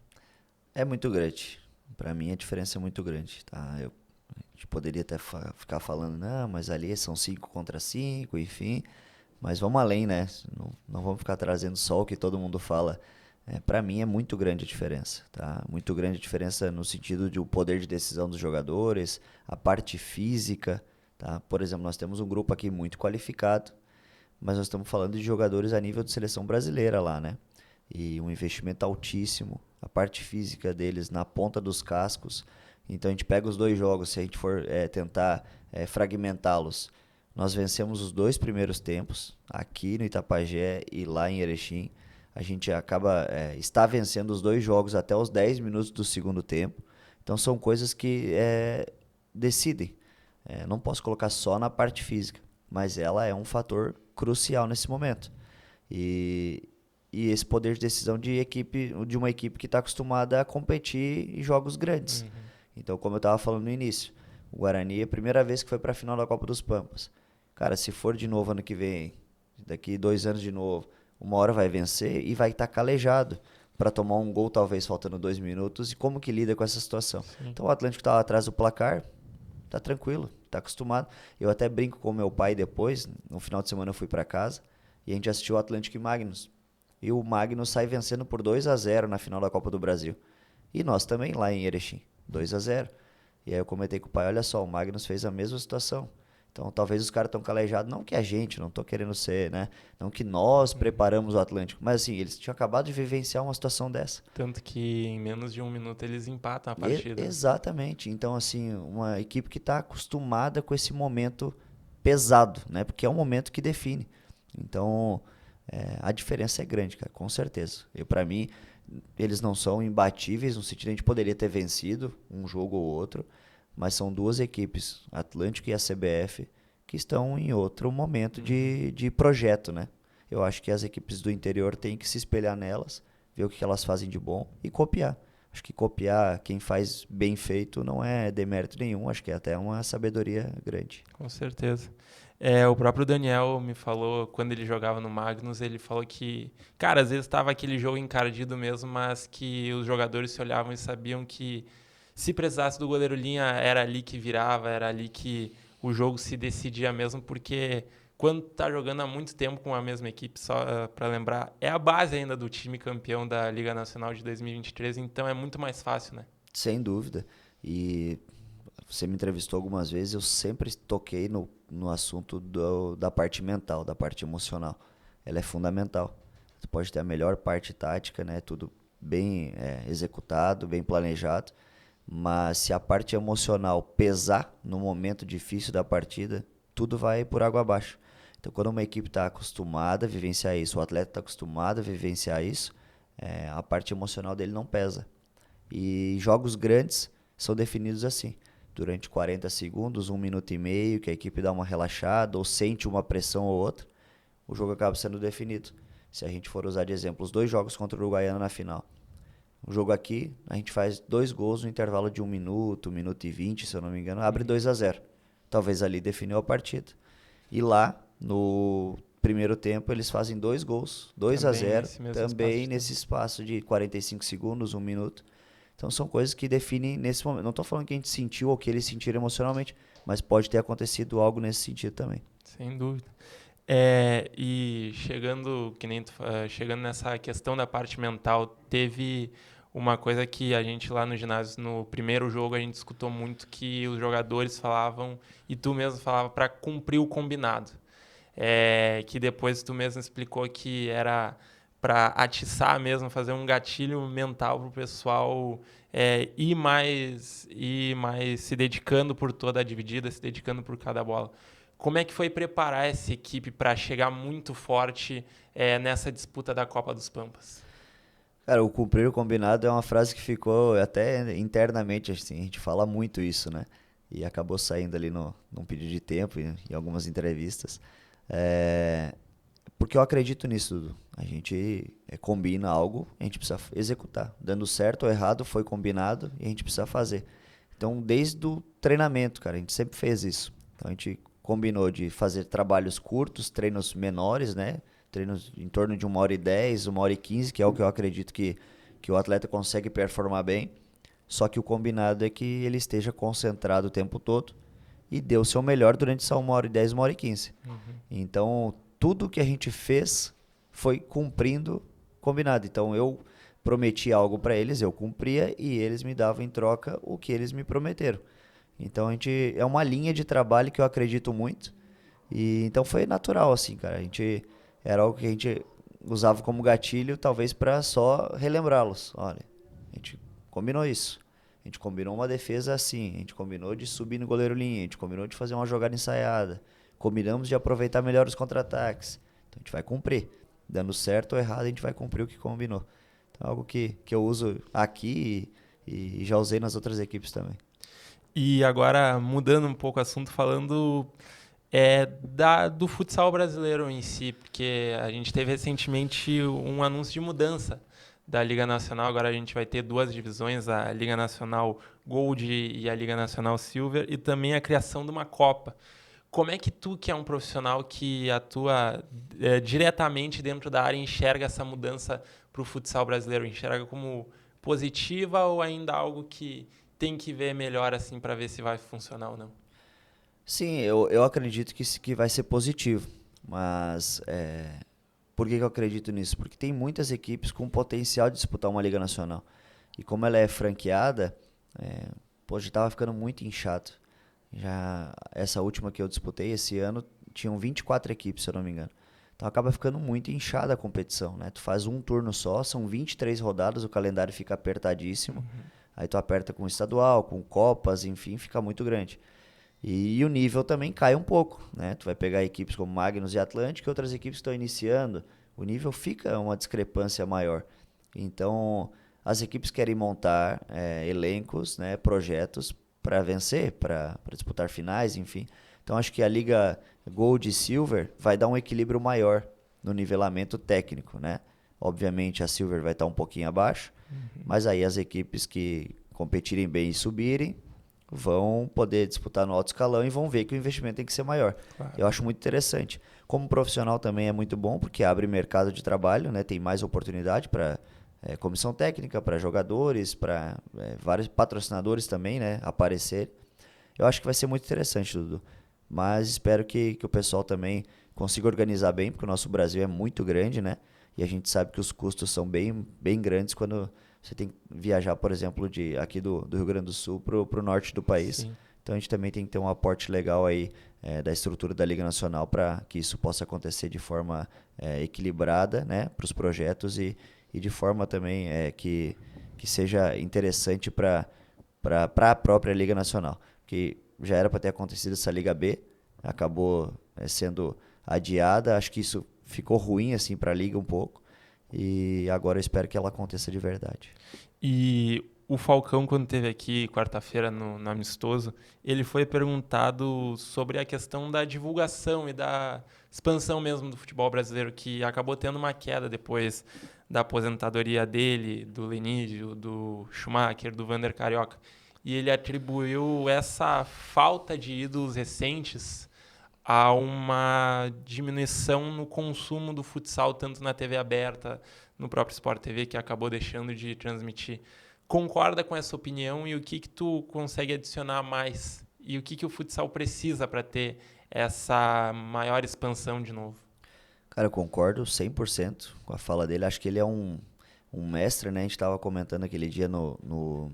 É muito grande. Para mim a diferença é muito grande, tá? A gente poderia até ficar falando, não, mas ali são 5 contra 5, enfim. Mas vamos além, né? Não vamos ficar trazendo só o que todo mundo fala. Para mim é muito grande a diferença, tá? Muito grande a diferença no sentido de o poder de decisão dos jogadores, a parte física, tá? Por exemplo, nós temos um grupo aqui muito qualificado, mas nós estamos falando de jogadores a nível de seleção brasileira lá, né? E um investimento altíssimo, a parte física deles na ponta dos cascos. Então a gente pega os 2 jogos, se a gente for tentar fragmentá-los, nós vencemos os 2 primeiros tempos, aqui no Itapajé e lá em Erechim. A gente está vencendo os 2 jogos até os 10 minutos do segundo tempo. Então são coisas que decidem. Não posso colocar só na parte física, mas ela é um fator crucial nesse momento. E esse poder de decisão de uma equipe que está acostumada a competir em jogos grandes. Então, como eu estava falando no início, o Guarani é a primeira vez que foi para a final da Copa dos Pampas. Cara, se for de novo ano que vem, daqui 2 anos de novo, uma hora vai vencer e vai estar calejado para tomar um gol, talvez faltando 2 minutos. E como que lida com essa situação? Sim. Então o Atlântico está atrás do placar, tá tranquilo, tá acostumado. Eu até brinco com meu pai depois, no final de semana eu fui para casa e a gente assistiu o Atlântico e Magnus. E o Magnus sai vencendo por 2-0 na final da Copa do Brasil. E nós também lá em Erechim, 2-0. E aí eu comentei com o pai, olha só, o Magnus fez a mesma situação. Então, talvez os caras estão calejados, não que a gente, não tô querendo ser, né? Não que nós preparamos o Atlântico, mas assim, eles tinham acabado de vivenciar uma situação dessa. Tanto que em menos de 1 minuto eles empatam a partida. Exatamente. Então, assim, uma equipe que está acostumada com esse momento pesado, né? Porque é um momento que define. Então, a diferença é grande, cara, com certeza. Para mim, eles não são imbatíveis, no sentido de a gente poderia ter vencido um jogo ou outro, mas são 2 equipes, Atlântico e a CBF, que estão em outro momento de projeto, né? Eu acho que as equipes do interior têm que se espelhar nelas, ver o que elas fazem de bom e copiar. Acho que copiar quem faz bem feito não é demérito nenhum, acho que é até uma sabedoria grande. Com certeza. O próprio Daniel me falou, quando ele jogava no Magnus, ele falou que, cara, às vezes estava aquele jogo encardido mesmo, mas que os jogadores se olhavam e sabiam que se precisasse do goleiro linha, era ali que virava, era ali que o jogo se decidia mesmo, porque quando tá jogando há muito tempo com a mesma equipe, só para lembrar, é a base ainda do time campeão da Liga Nacional de 2023, então é muito mais fácil, né? Sem dúvida. E você me entrevistou algumas vezes, eu sempre toquei no assunto da parte mental, da parte emocional. Ela é fundamental. Você pode ter a melhor parte tática, né? Tudo bem executado, bem planejado, mas se a parte emocional pesar no momento difícil da partida, tudo vai por água abaixo. Então, quando uma equipe está acostumada a vivenciar isso, o atleta está acostumado a vivenciar isso, a parte emocional dele não pesa. E jogos grandes são definidos assim. Durante 40 segundos, 1 minuto e meio, que a equipe dá uma relaxada ou sente uma pressão ou outra, o jogo acaba sendo definido. Se a gente for usar de exemplo os 2 jogos contra o Uruguaiana na final. O jogo aqui, a gente faz 2 gols no intervalo de 1 minuto e 20, se eu não me engano, abre 2-0. Talvez ali definiu a partida. E lá, no primeiro tempo, eles fazem 2 gols, 2-0, também nesse espaço de 45 segundos, 1 minuto. Então são coisas que definem nesse momento. Não estou falando que a gente sentiu ou que eles sentiram emocionalmente, mas pode ter acontecido algo nesse sentido também. Sem dúvida. E chegando, chegando nessa questão da parte mental, teve uma coisa que a gente lá no ginásio, no primeiro jogo, a gente escutou muito que os jogadores falavam, e tu mesmo falava, para cumprir o combinado. Que depois tu mesmo explicou que era para atiçar mesmo, fazer um gatilho mental para o pessoal ir mais se dedicando por toda a dividida, se dedicando por cada bola. Como é que foi preparar essa equipe para chegar muito forte nessa disputa da Copa dos Pampas? Cara, o cumprir o combinado é uma frase que ficou até internamente, assim, a gente fala muito isso, né? E acabou saindo ali num pedido de tempo, em algumas entrevistas. Porque eu acredito nisso, Dudu. A gente combina algo, a gente precisa executar. Dando certo ou errado, foi combinado e a gente precisa fazer. Então, desde o treinamento, cara, a gente sempre fez isso. Então, a gente combinou de fazer trabalhos curtos, treinos menores, né? Treinos em torno de 1h10, 1h15, que é o que eu acredito que o atleta consegue performar bem. Só que o combinado é que ele esteja concentrado o tempo todo e dê o seu melhor durante essa 1h10, 1h15. Então, tudo que a gente fez foi cumprindo combinado. Então, eu prometi algo para eles, eu cumpria e eles me davam em troca o que eles me prometeram. Então, é uma linha de trabalho que eu acredito muito. E então foi natural, assim, cara. Era algo que a gente usava como gatilho, talvez para só relembrá-los. Olha, a gente combinou isso. A gente combinou uma defesa assim. A gente combinou de subir no goleiro linha. A gente combinou de fazer uma jogada ensaiada. Combinamos de aproveitar melhor os contra-ataques. Então a gente vai cumprir. Dando certo ou errado, a gente vai cumprir o que combinou. Então é algo que eu uso aqui e já usei nas outras equipes também. E agora, mudando um pouco o assunto, falando do futsal brasileiro em si, porque a gente teve recentemente um anúncio de mudança da Liga Nacional. Agora a gente vai ter 2 divisões, a Liga Nacional Gold e a Liga Nacional Silver, e também a criação de uma Copa. Como é que tu, que é um profissional que atua diretamente dentro da área, enxerga essa mudança para o futsal brasileiro? Enxerga como positiva ou ainda algo que tem que ver melhor assim para ver se vai funcionar ou não? Sim, eu acredito que vai ser positivo, mas por que eu acredito nisso? Porque tem muitas equipes com potencial de disputar uma Liga Nacional. E como ela é franqueada, já estava ficando muito inchado. Já essa última que eu disputei esse ano, tinham 24 equipes, se eu não me engano. Então acaba ficando muito inchada a competição, né? Tu faz um turno só, são 23 rodadas, o calendário fica apertadíssimo. Aí tu aperta com estadual, com copas, enfim, fica muito grande. E o nível também cai um pouco, né? Tu vai pegar equipes como Magnus e Atlântico e outras equipes que estão iniciando, o nível fica uma discrepância maior. Então, as equipes querem montar elencos, né, projetos para vencer, para disputar finais, enfim. Então acho que a Liga Gold e Silver vai dar um equilíbrio maior no nivelamento técnico, né? Obviamente a Silver vai estar um pouquinho abaixo, mas aí as equipes que competirem bem e subirem vão poder disputar no alto escalão e vão ver que o investimento tem que ser maior. Claro. Eu acho muito interessante. Como profissional também é muito bom, porque abre mercado de trabalho, né? Tem mais oportunidade para comissão técnica, para jogadores, para vários patrocinadores também, né? Aparecer. Eu acho que vai ser muito interessante, Dudu. Mas espero que o pessoal também consiga organizar bem, porque o nosso Brasil é muito grande, né? E a gente sabe que os custos são bem, bem grandes quando você tem que viajar, por exemplo, aqui do Rio Grande do Sul para o norte do país. Sim. Então a gente também tem que ter um aporte legal aí da estrutura da Liga Nacional para que isso possa acontecer de forma equilibrada, né, para os projetos e de forma também que seja interessante para a própria Liga Nacional. Que já era para ter acontecido essa Liga B, acabou sendo adiada. Acho que isso ficou ruim assim para a Liga um pouco. E agora eu espero que ela aconteça de verdade. E o Falcão, quando esteve aqui quarta-feira no Amistoso, ele foi perguntado sobre a questão da divulgação e da expansão mesmo do futebol brasileiro, que acabou tendo uma queda depois da aposentadoria dele, do Lenídio, do Schumacher, do Vander Carioca. E ele atribuiu essa falta de ídolos recentes a uma diminuição no consumo do futsal, tanto na TV aberta, no próprio Sport TV, que acabou deixando de transmitir. Concorda com essa opinião e o que tu consegue adicionar mais? E o que o futsal precisa para ter essa maior expansão de novo? Cara, eu concordo 100% com a fala dele. Acho que ele é um mestre, né? A gente estava comentando aquele dia no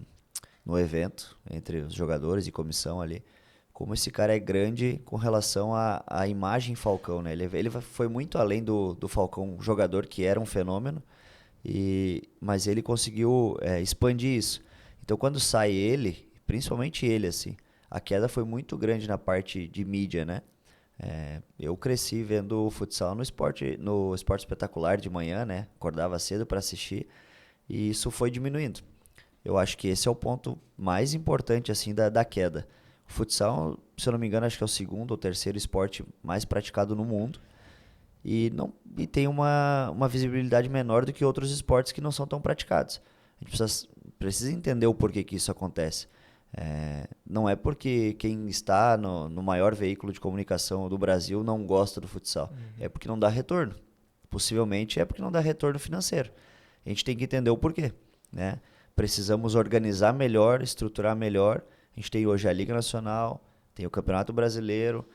evento, entre os jogadores e comissão ali, como esse cara é grande com relação à imagem Falcão, né? Ele foi muito além do Falcão jogador, que era um fenômeno, mas ele conseguiu expandir isso. Então, quando sai ele, principalmente ele, assim, a queda foi muito grande na parte de mídia, né? Eu cresci vendo o futsal no esporte espetacular de manhã, né? Acordava cedo para assistir e isso foi diminuindo. Eu acho que esse é o ponto mais importante assim da queda. O futsal, se eu não me engano, acho que é o segundo ou terceiro esporte mais praticado no mundo e tem uma visibilidade menor do que outros esportes que não são tão praticados. A gente precisa entender o porquê que isso acontece. Não é porque quem está no maior veículo de comunicação do Brasil não gosta do futsal. É porque não dá retorno. Possivelmente é porque não dá retorno financeiro. A gente tem que entender o porquê, né? Precisamos organizar melhor, estruturar melhor. A gente tem hoje a Liga Nacional, tem o Campeonato Brasileiro.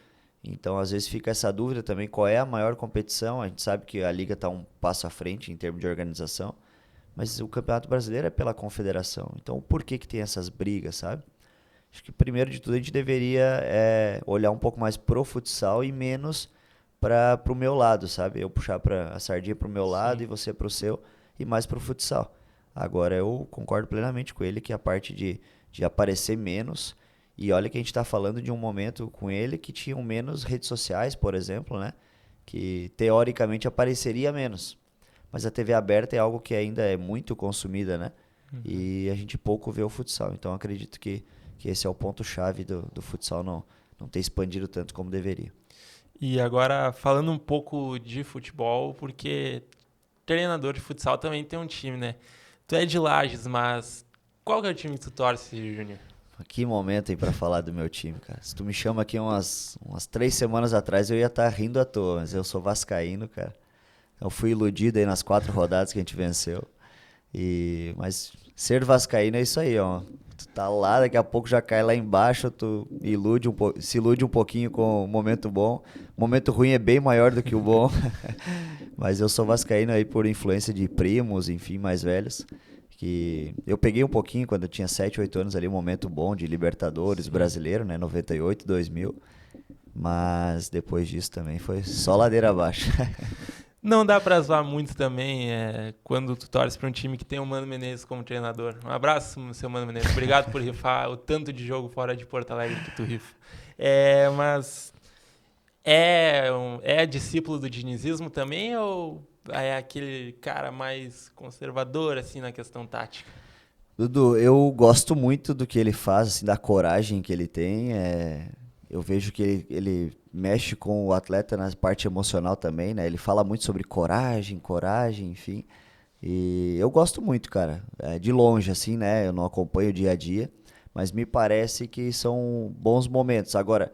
Então, às vezes fica essa dúvida também, qual é a maior competição? A gente sabe que a Liga está um passo à frente em termos de organização, mas o Campeonato Brasileiro é pela confederação. Então, por que tem essas brigas, sabe? Acho que, primeiro de tudo, a gente deveria olhar um pouco mais pro futsal e menos para o meu lado, sabe? Eu puxar a sardinha pro meu lado e você pro seu, e mais pro futsal. Agora, eu concordo plenamente com ele que a parte de aparecer menos, e olha que a gente está falando de um momento com ele que tinham menos redes sociais, por exemplo, né? Que teoricamente apareceria menos. Mas a TV aberta é algo que ainda é muito consumida, né? E a gente pouco vê o futsal. Então acredito que esse é o ponto-chave do futsal não ter expandido tanto como deveria. E agora, falando um pouco de futebol, porque treinador de futsal também tem um time, né? Tu é de Lages, mas qual que é o time que tu torce, Júnior? Que momento aí pra falar do meu time, cara. Se tu me chama aqui umas 3 semanas atrás, eu ia estar rindo à toa, mas eu sou vascaíno, cara. Eu fui iludido aí nas 4 rodadas que a gente venceu. Mas ser vascaíno é isso aí, ó. Tu tá lá, daqui a pouco já cai lá embaixo, tu se ilude um pouquinho com o momento bom. O momento ruim é bem maior do que o bom. Mas eu sou vascaíno aí por influência de primos, enfim, mais velhos. Que eu peguei um pouquinho quando eu tinha 7, 8 anos ali, um momento bom de Libertadores brasileiro, né? 98, 2000. Mas depois disso também foi só ladeira abaixo. Não dá pra zoar muito também quando tu torce pra um time que tem o Mano Menezes como treinador. Um abraço, seu Mano Menezes. Obrigado por rifar o tanto de jogo fora de Porto Alegre que tu rifa. Mas é discípulo do dinizismo também ou é aquele cara mais conservador assim na questão tática? Dudu, eu gosto muito do que ele faz, assim, da coragem que ele tem. eu vejo que ele mexe com o atleta na parte emocional também, né? Ele fala muito sobre coragem, enfim. E eu gosto muito, cara. De longe, assim, né? Eu não acompanho o dia a dia, mas me parece que são bons momentos. Agora,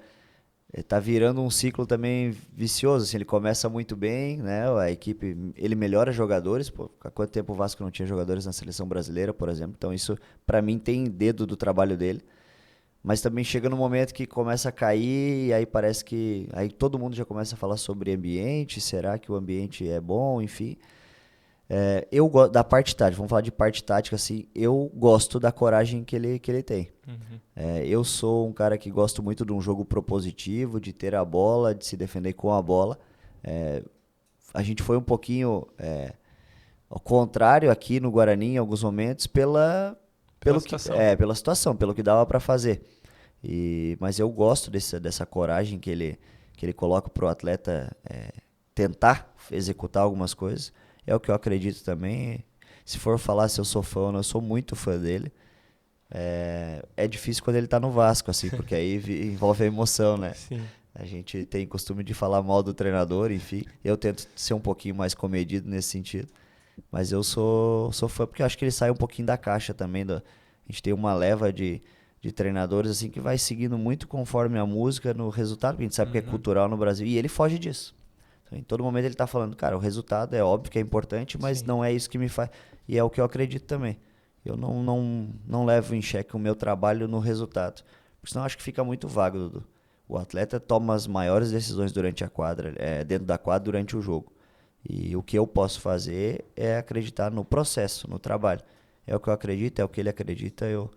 tá virando um ciclo também vicioso, assim, ele começa muito bem, né? A equipe, ele melhora jogadores, pô, há quanto tempo o Vasco não tinha jogadores na seleção brasileira, por exemplo? Então isso, pra mim, tem dedo do trabalho dele. Mas também chega no momento que começa a cair e aí parece que aí todo mundo já começa a falar sobre ambiente, será que o ambiente é bom, enfim. Eu gosto da parte tática, vamos falar de parte tática assim, eu gosto da coragem que ele tem. Uhum. Eu sou um cara que gosto muito de um jogo propositivo, de ter a bola, de se defender com a bola. É, a gente foi um pouquinho ao contrário aqui no Guarani em alguns momentos Pela situação. pela situação, pelo que dava para fazer. Mas eu gosto dessa coragem que ele coloca pro atleta tentar executar algumas coisas. É o que eu acredito também. Se for falar se eu sou fã ou não, eu sou muito fã dele. É difícil quando ele tá no Vasco, assim, porque aí envolve a emoção, né? Sim. A gente tem costume de falar mal do treinador, enfim. Eu tento ser um pouquinho mais comedido nesse sentido. Mas eu sou fã porque eu acho que ele sai um pouquinho da caixa também. A gente tem uma leva de treinadores assim que vai seguindo muito conforme a música no resultado, porque a gente sabe que é Uhum. cultural no Brasil. E ele foge disso. Então, em todo momento ele tá falando, cara, o resultado é óbvio que é importante, mas Sim. não é isso que me faz. E é o que eu acredito também. Eu não levo em xeque o meu trabalho no resultado. Porque senão eu acho que fica muito vago, Dudu. O atleta toma as maiores decisões durante a quadra, dentro da quadra durante o jogo. E o que eu posso fazer é acreditar no processo, no trabalho. É o que eu acredito, é o que ele acredita. Eu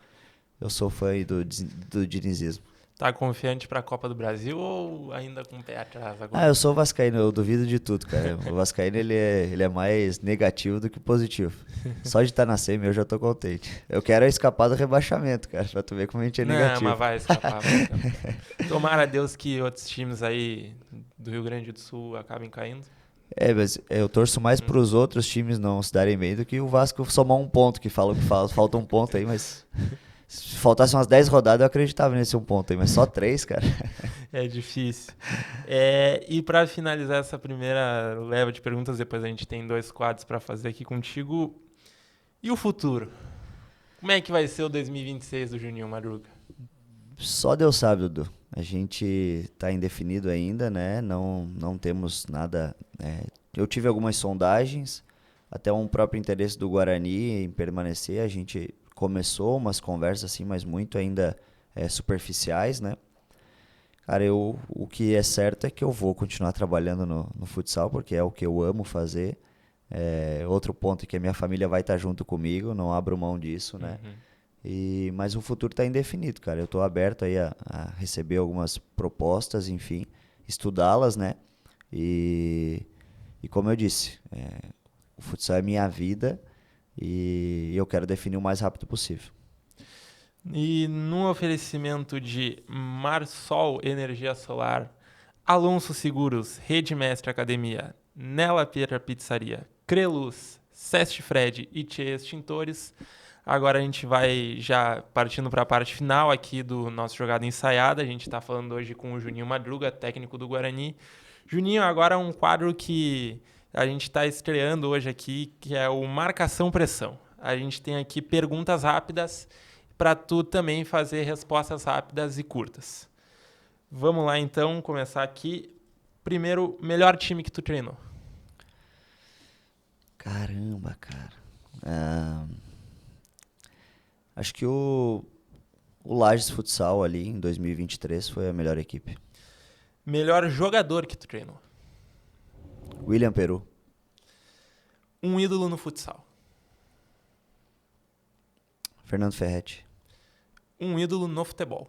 sou fã aí do dinizismo. Tá confiante pra Copa do Brasil ou ainda com o pé atrás Ah, agora? eu sou vascaíno, eu duvido de tudo, cara. O vascaíno, ele é mais negativo do que positivo. Só de estar na semi eu já tô contente. Eu quero escapar do rebaixamento, cara, pra tu ver como a gente é Não, mas negativo. vai escapar, vai escapar. Tomara a Deus que outros times aí do Rio Grande do Sul acabem caindo. Mas eu torço mais Hum. pros outros times não se darem bem do que o Vasco somar um ponto, que falam que falta um ponto aí, mas se faltasse umas 10 rodadas eu acreditava nesse um ponto aí, mas só 3, cara. É difícil. E para finalizar essa primeira leva de perguntas, depois a gente tem 2 quadros para fazer aqui contigo. E o futuro? Como é que vai ser o 2026 do Juninho Madruga? Só Deus sabe, Dudu. A gente tá indefinido ainda, né? Não temos nada. Eu tive algumas sondagens, até um próprio interesse do Guarani em permanecer. A gente começou umas conversas assim, mas muito ainda superficiais, né? Cara, o que é certo é que eu vou continuar trabalhando no futsal, porque é o que eu amo fazer. Outro ponto é que a minha família vai estar junto comigo, não abro mão disso, né? Uhum. Mas o futuro está indefinido, cara. Eu estou aberto aí a receber algumas propostas, enfim, estudá-las, né? E, e como eu disse, o futsal é minha vida e eu quero definir o mais rápido possível. E no oferecimento de Marsol Energia Solar, Alonso Seguros, Rede Mestre Academia, Nela Pietra Pizzaria, Creluz, Seste Fred e Tchê Extintores, agora a gente vai já partindo para a parte final aqui do nosso Jogada Ensaiada. A gente está falando hoje com o Juninho Madruga, técnico do Guarani. Juninho, agora um quadro que a gente está estreando hoje aqui, que é o Marcação Pressão. A gente tem aqui perguntas rápidas para tu também fazer respostas rápidas e curtas. Vamos lá então, começar aqui. Primeiro, melhor time que tu treinou. Caramba, cara. Ah, acho que o Lages Futsal ali em 2023 foi a melhor equipe. Melhor jogador que tu treinou. William Peru, Um ídolo no futsal. Fernando Ferretti, Um ídolo no futebol.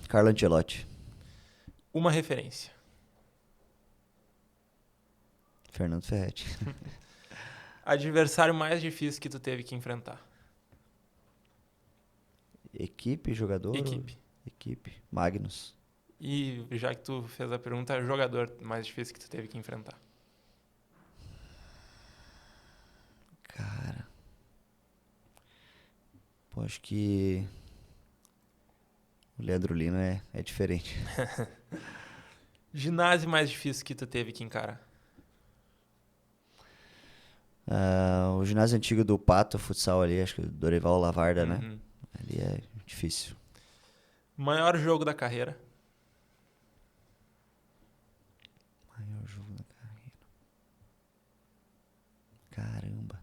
Carlo Ancelotti, Uma referência. Fernando Ferretti. Adversário mais difícil que tu teve que enfrentar. Equipe, jogador? Equipe. Equipe. Magnus. E já que tu fez a pergunta, jogador mais difícil que tu teve que enfrentar. Cara. Pô, acho que O Leandro Lima é diferente. Ginásio mais difícil que tu teve que encarar? O ginásio antigo do Pato, futsal ali, acho que Dorival Lavarda, né? Uhum. Ali é difícil. Maior jogo da carreira? Maior jogo da carreira. Caramba.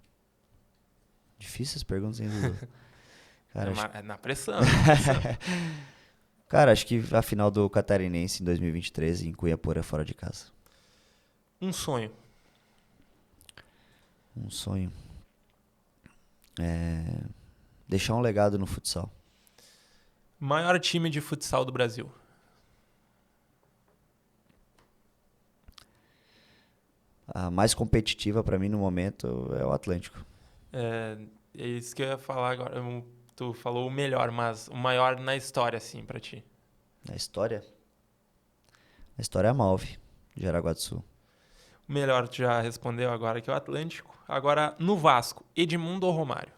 Difíceis perguntas, hein, Dudu? Cara, É na pressão. Na pressão. Cara, acho que a final do Catarinense em 2023 em Cunhaporã, fora de casa. Um sonho? Um sonho. Deixar um legado no futsal. Maior time de futsal do Brasil? A mais competitiva pra mim no momento é o Atlântico. É isso que eu ia falar agora. Tu falou o melhor, mas o maior na história, assim, pra ti. Na história? A história é a Malve, de Jaraguá do Sul. O melhor tu já respondeu agora, que é o Atlântico. Agora, no Vasco, Edmundo ou Romário?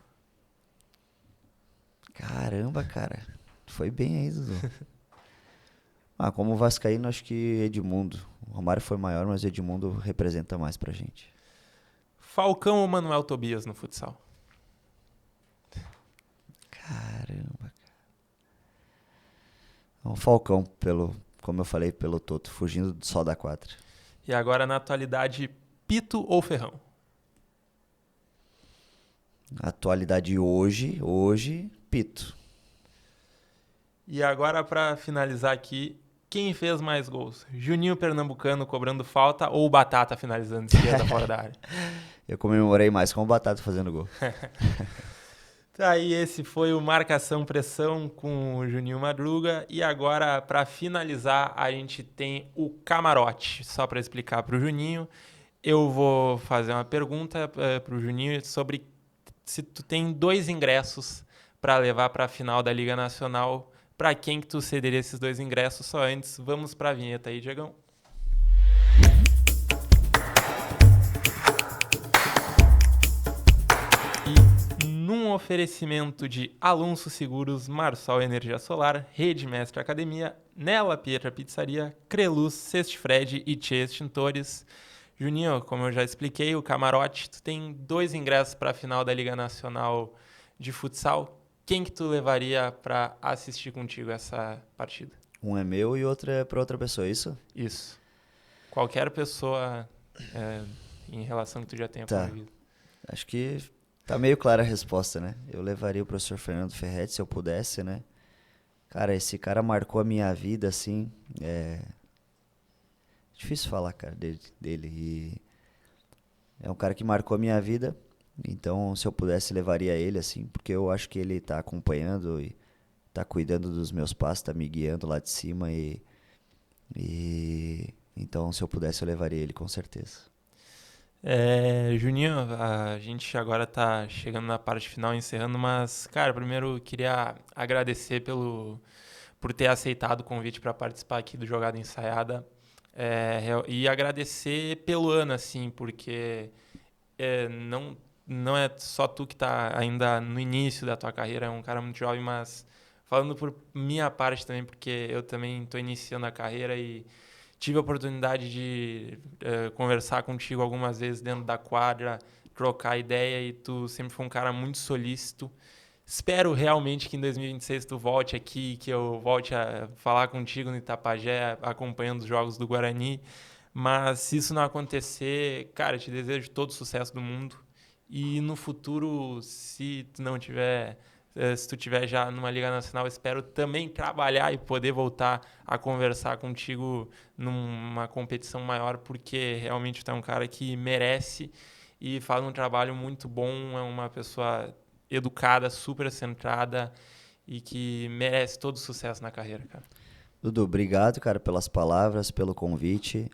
Caramba, cara. Foi bem aí, Dudu. Como vascaíno, acho que Edmundo. O Romário foi maior, mas o Edmundo representa mais pra gente. Falcão ou Manuel Tobias no futsal? Caramba, cara. Um Falcão, como eu falei, pelo Toto, fugindo só da quadra. E agora, na atualidade, Pito ou Ferrão? Atualidade hoje, Pito. E agora, pra finalizar aqui, quem fez mais gols? Juninho Pernambucano cobrando falta ou Batata finalizando de esquerda fora da área? Eu comemorei mais com o Batata fazendo gol. Tá aí, esse foi o Marcação Pressão com o Juninho Madruga. E agora, para finalizar, a gente tem o camarote. Só para explicar para o Juninho, eu vou fazer uma pergunta para o Juninho sobre se tu tem 2 ingressos para levar para a final da Liga Nacional, para quem que tu cederia esses 2 ingressos? Só antes, vamos para a vinheta aí, Diegão. Num oferecimento de Alonso Seguros, Marsol Energia Solar, Rede Mestre Academia, Nela Pietra Pizzaria, Creluz, Sextifred e Tchê Extintores. Juninho, como eu já expliquei, o camarote, tu tem 2 ingressos para a final da Liga Nacional de Futsal. Quem que tu levaria para assistir contigo essa partida? Um é meu e outro é pra outra pessoa, é isso? Isso. Qualquer pessoa em relação que tu já tenha convivido. Acho que tá meio clara a resposta, né? Eu levaria o professor Fernando Ferretti se eu pudesse, né? Cara, esse cara marcou a minha vida, assim. Difícil falar, cara, dele. E é um cara que marcou a minha vida. Então, se eu pudesse, levaria ele, assim. Porque eu acho que ele tá acompanhando e tá cuidando dos meus passos, tá me guiando lá de cima. Então, se eu pudesse, eu levaria ele, com certeza. Juninho, a gente agora tá chegando na parte final, encerrando, mas, cara, primeiro eu queria agradecer por ter aceitado o convite para participar aqui do Jogada Ensaiada, e agradecer pelo ano, assim, porque não é só tu que tá ainda no início da tua carreira, é um cara muito jovem, mas falando por minha parte também, porque eu também tô iniciando a carreira e tive a oportunidade de conversar contigo algumas vezes dentro da quadra, trocar ideia, e tu sempre foi um cara muito solícito. Espero realmente que em 2026 tu volte aqui, que eu volte a falar contigo no Itapajé, acompanhando os jogos do Guarani. Mas se isso não acontecer, cara, eu te desejo todo o sucesso do mundo. E no futuro, se tu tiver já numa Liga Nacional, espero também trabalhar e poder voltar a conversar contigo numa competição maior, porque realmente tu é um cara que merece e faz um trabalho muito bom, é uma pessoa educada, super centrada e que merece todo o sucesso na carreira, cara. Dudu, obrigado, cara, pelas palavras, pelo convite.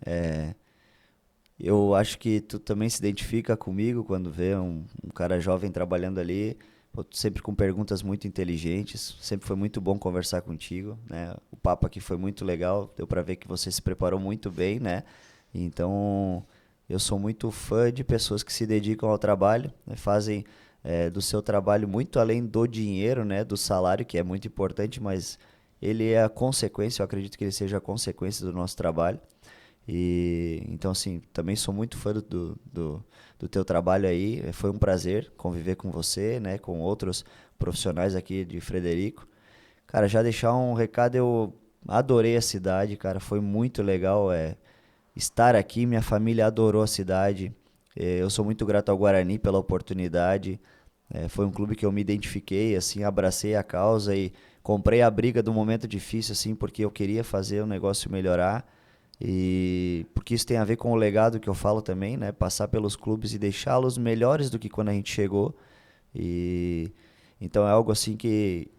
Eu acho que tu também se identifica comigo quando vê um cara jovem trabalhando ali, sempre com perguntas muito inteligentes. Sempre foi muito bom conversar contigo, né? O papo aqui foi muito legal, deu pra ver que você se preparou muito bem, né? Então, eu sou muito fã de pessoas que se dedicam ao trabalho, né? Fazem do seu trabalho muito além do dinheiro, né? Do salário, que é muito importante, mas ele é a consequência, eu acredito que ele seja a consequência do nosso trabalho. E então, assim, também sou muito fã do teu trabalho aí. Foi um prazer conviver com você, né, com outros profissionais aqui de Frederico. Cara, já deixar um recado, eu adorei a cidade, cara, foi muito legal estar aqui, minha família adorou a cidade. Eu sou muito grato ao Guarani pela oportunidade. Foi um clube que eu me identifiquei, assim, abracei a causa e comprei a briga do momento difícil, assim, porque eu queria fazer o negócio melhorar. E porque isso tem a ver com o legado que eu falo também, né? Passar pelos clubes e deixá-los melhores do que quando a gente chegou. E então é algo assim que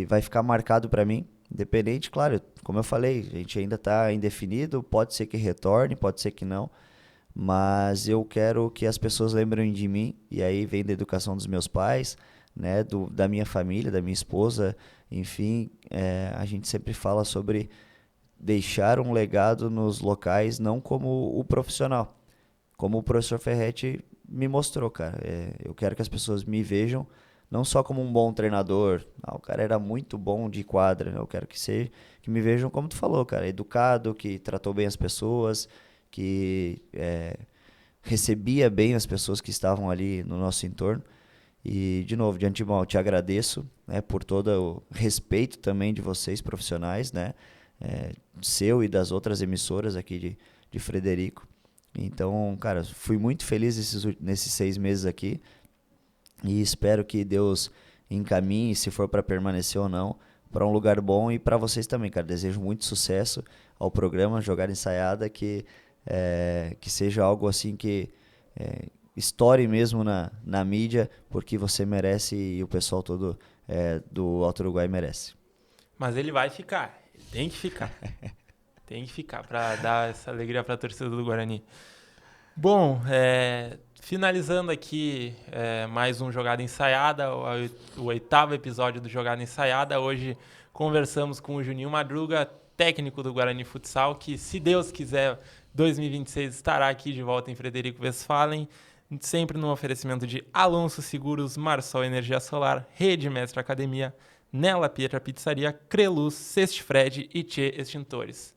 vai ficar marcado para mim. Independente, claro, como eu falei, a gente ainda está indefinido, pode ser que retorne, pode ser que não, mas eu quero que as pessoas lembrem de mim, e aí vem da educação dos meus pais, né, da minha família, da minha esposa, enfim, a gente sempre fala sobre deixar um legado nos locais, não como o profissional, como o professor Ferretti me mostrou, cara. Eu quero que as pessoas me vejam não só como um bom treinador, o cara era muito bom de quadra, eu quero que me vejam como tu falou, cara, educado, que tratou bem as pessoas, que recebia bem as pessoas que estavam ali no nosso entorno. E, de novo, de antemão, eu te agradeço, né, por todo o respeito também de vocês, profissionais, né, seu e das outras emissoras aqui de Frederico. Então, cara, fui muito feliz nesses 6 meses aqui e espero que Deus encaminhe, se for para permanecer ou não, para um lugar bom e para vocês também, cara. Desejo muito sucesso ao programa Jogada Ensaiada, que seja algo assim que estoure mesmo na mídia, porque você merece e o pessoal todo do Alto Uruguai merece. Mas ele vai ficar, ele tem que ficar. Tem que ficar para dar essa alegria para a torcida do Guarani. Bom, finalizando aqui mais um Jogada Ensaiada, o 8º episódio do Jogada Ensaiada. Hoje conversamos com o Juninho Madruga, técnico do Guarani Futsal, que, se Deus quiser, 2026 estará aqui de volta em Frederico Westphalen, sempre no oferecimento de Alonso Seguros, Marsol Energia Solar, Rede Mestre Academia, Nela Pietra Pizzaria, Creluz, Sestfred e Tchê Extintores.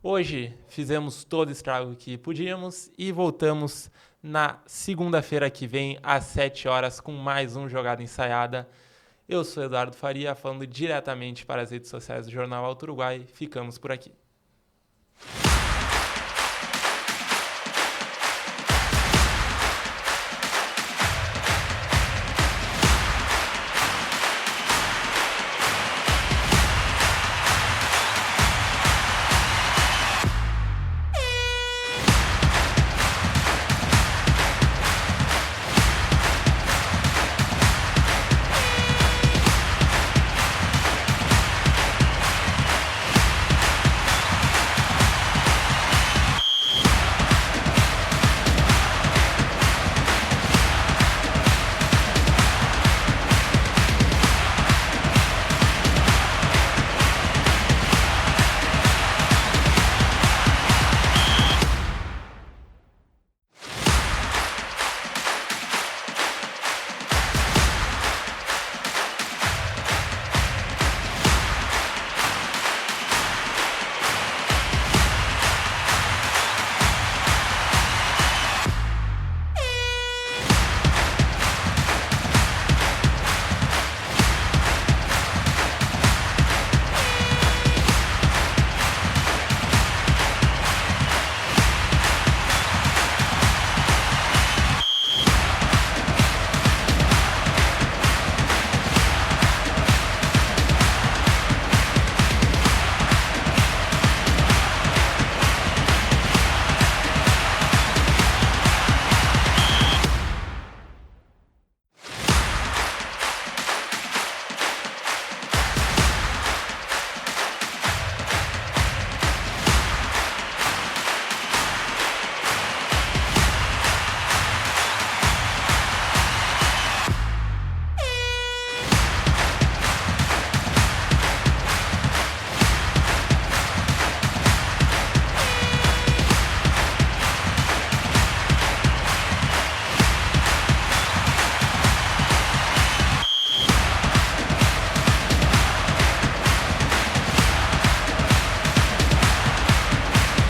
Hoje fizemos todo o estrago que podíamos e voltamos na segunda-feira que vem, às 7 horas, com mais um Jogada Ensaiada. Eu sou Eduardo Faria, falando diretamente para as redes sociais do Jornal Alto Uruguai. Ficamos por aqui.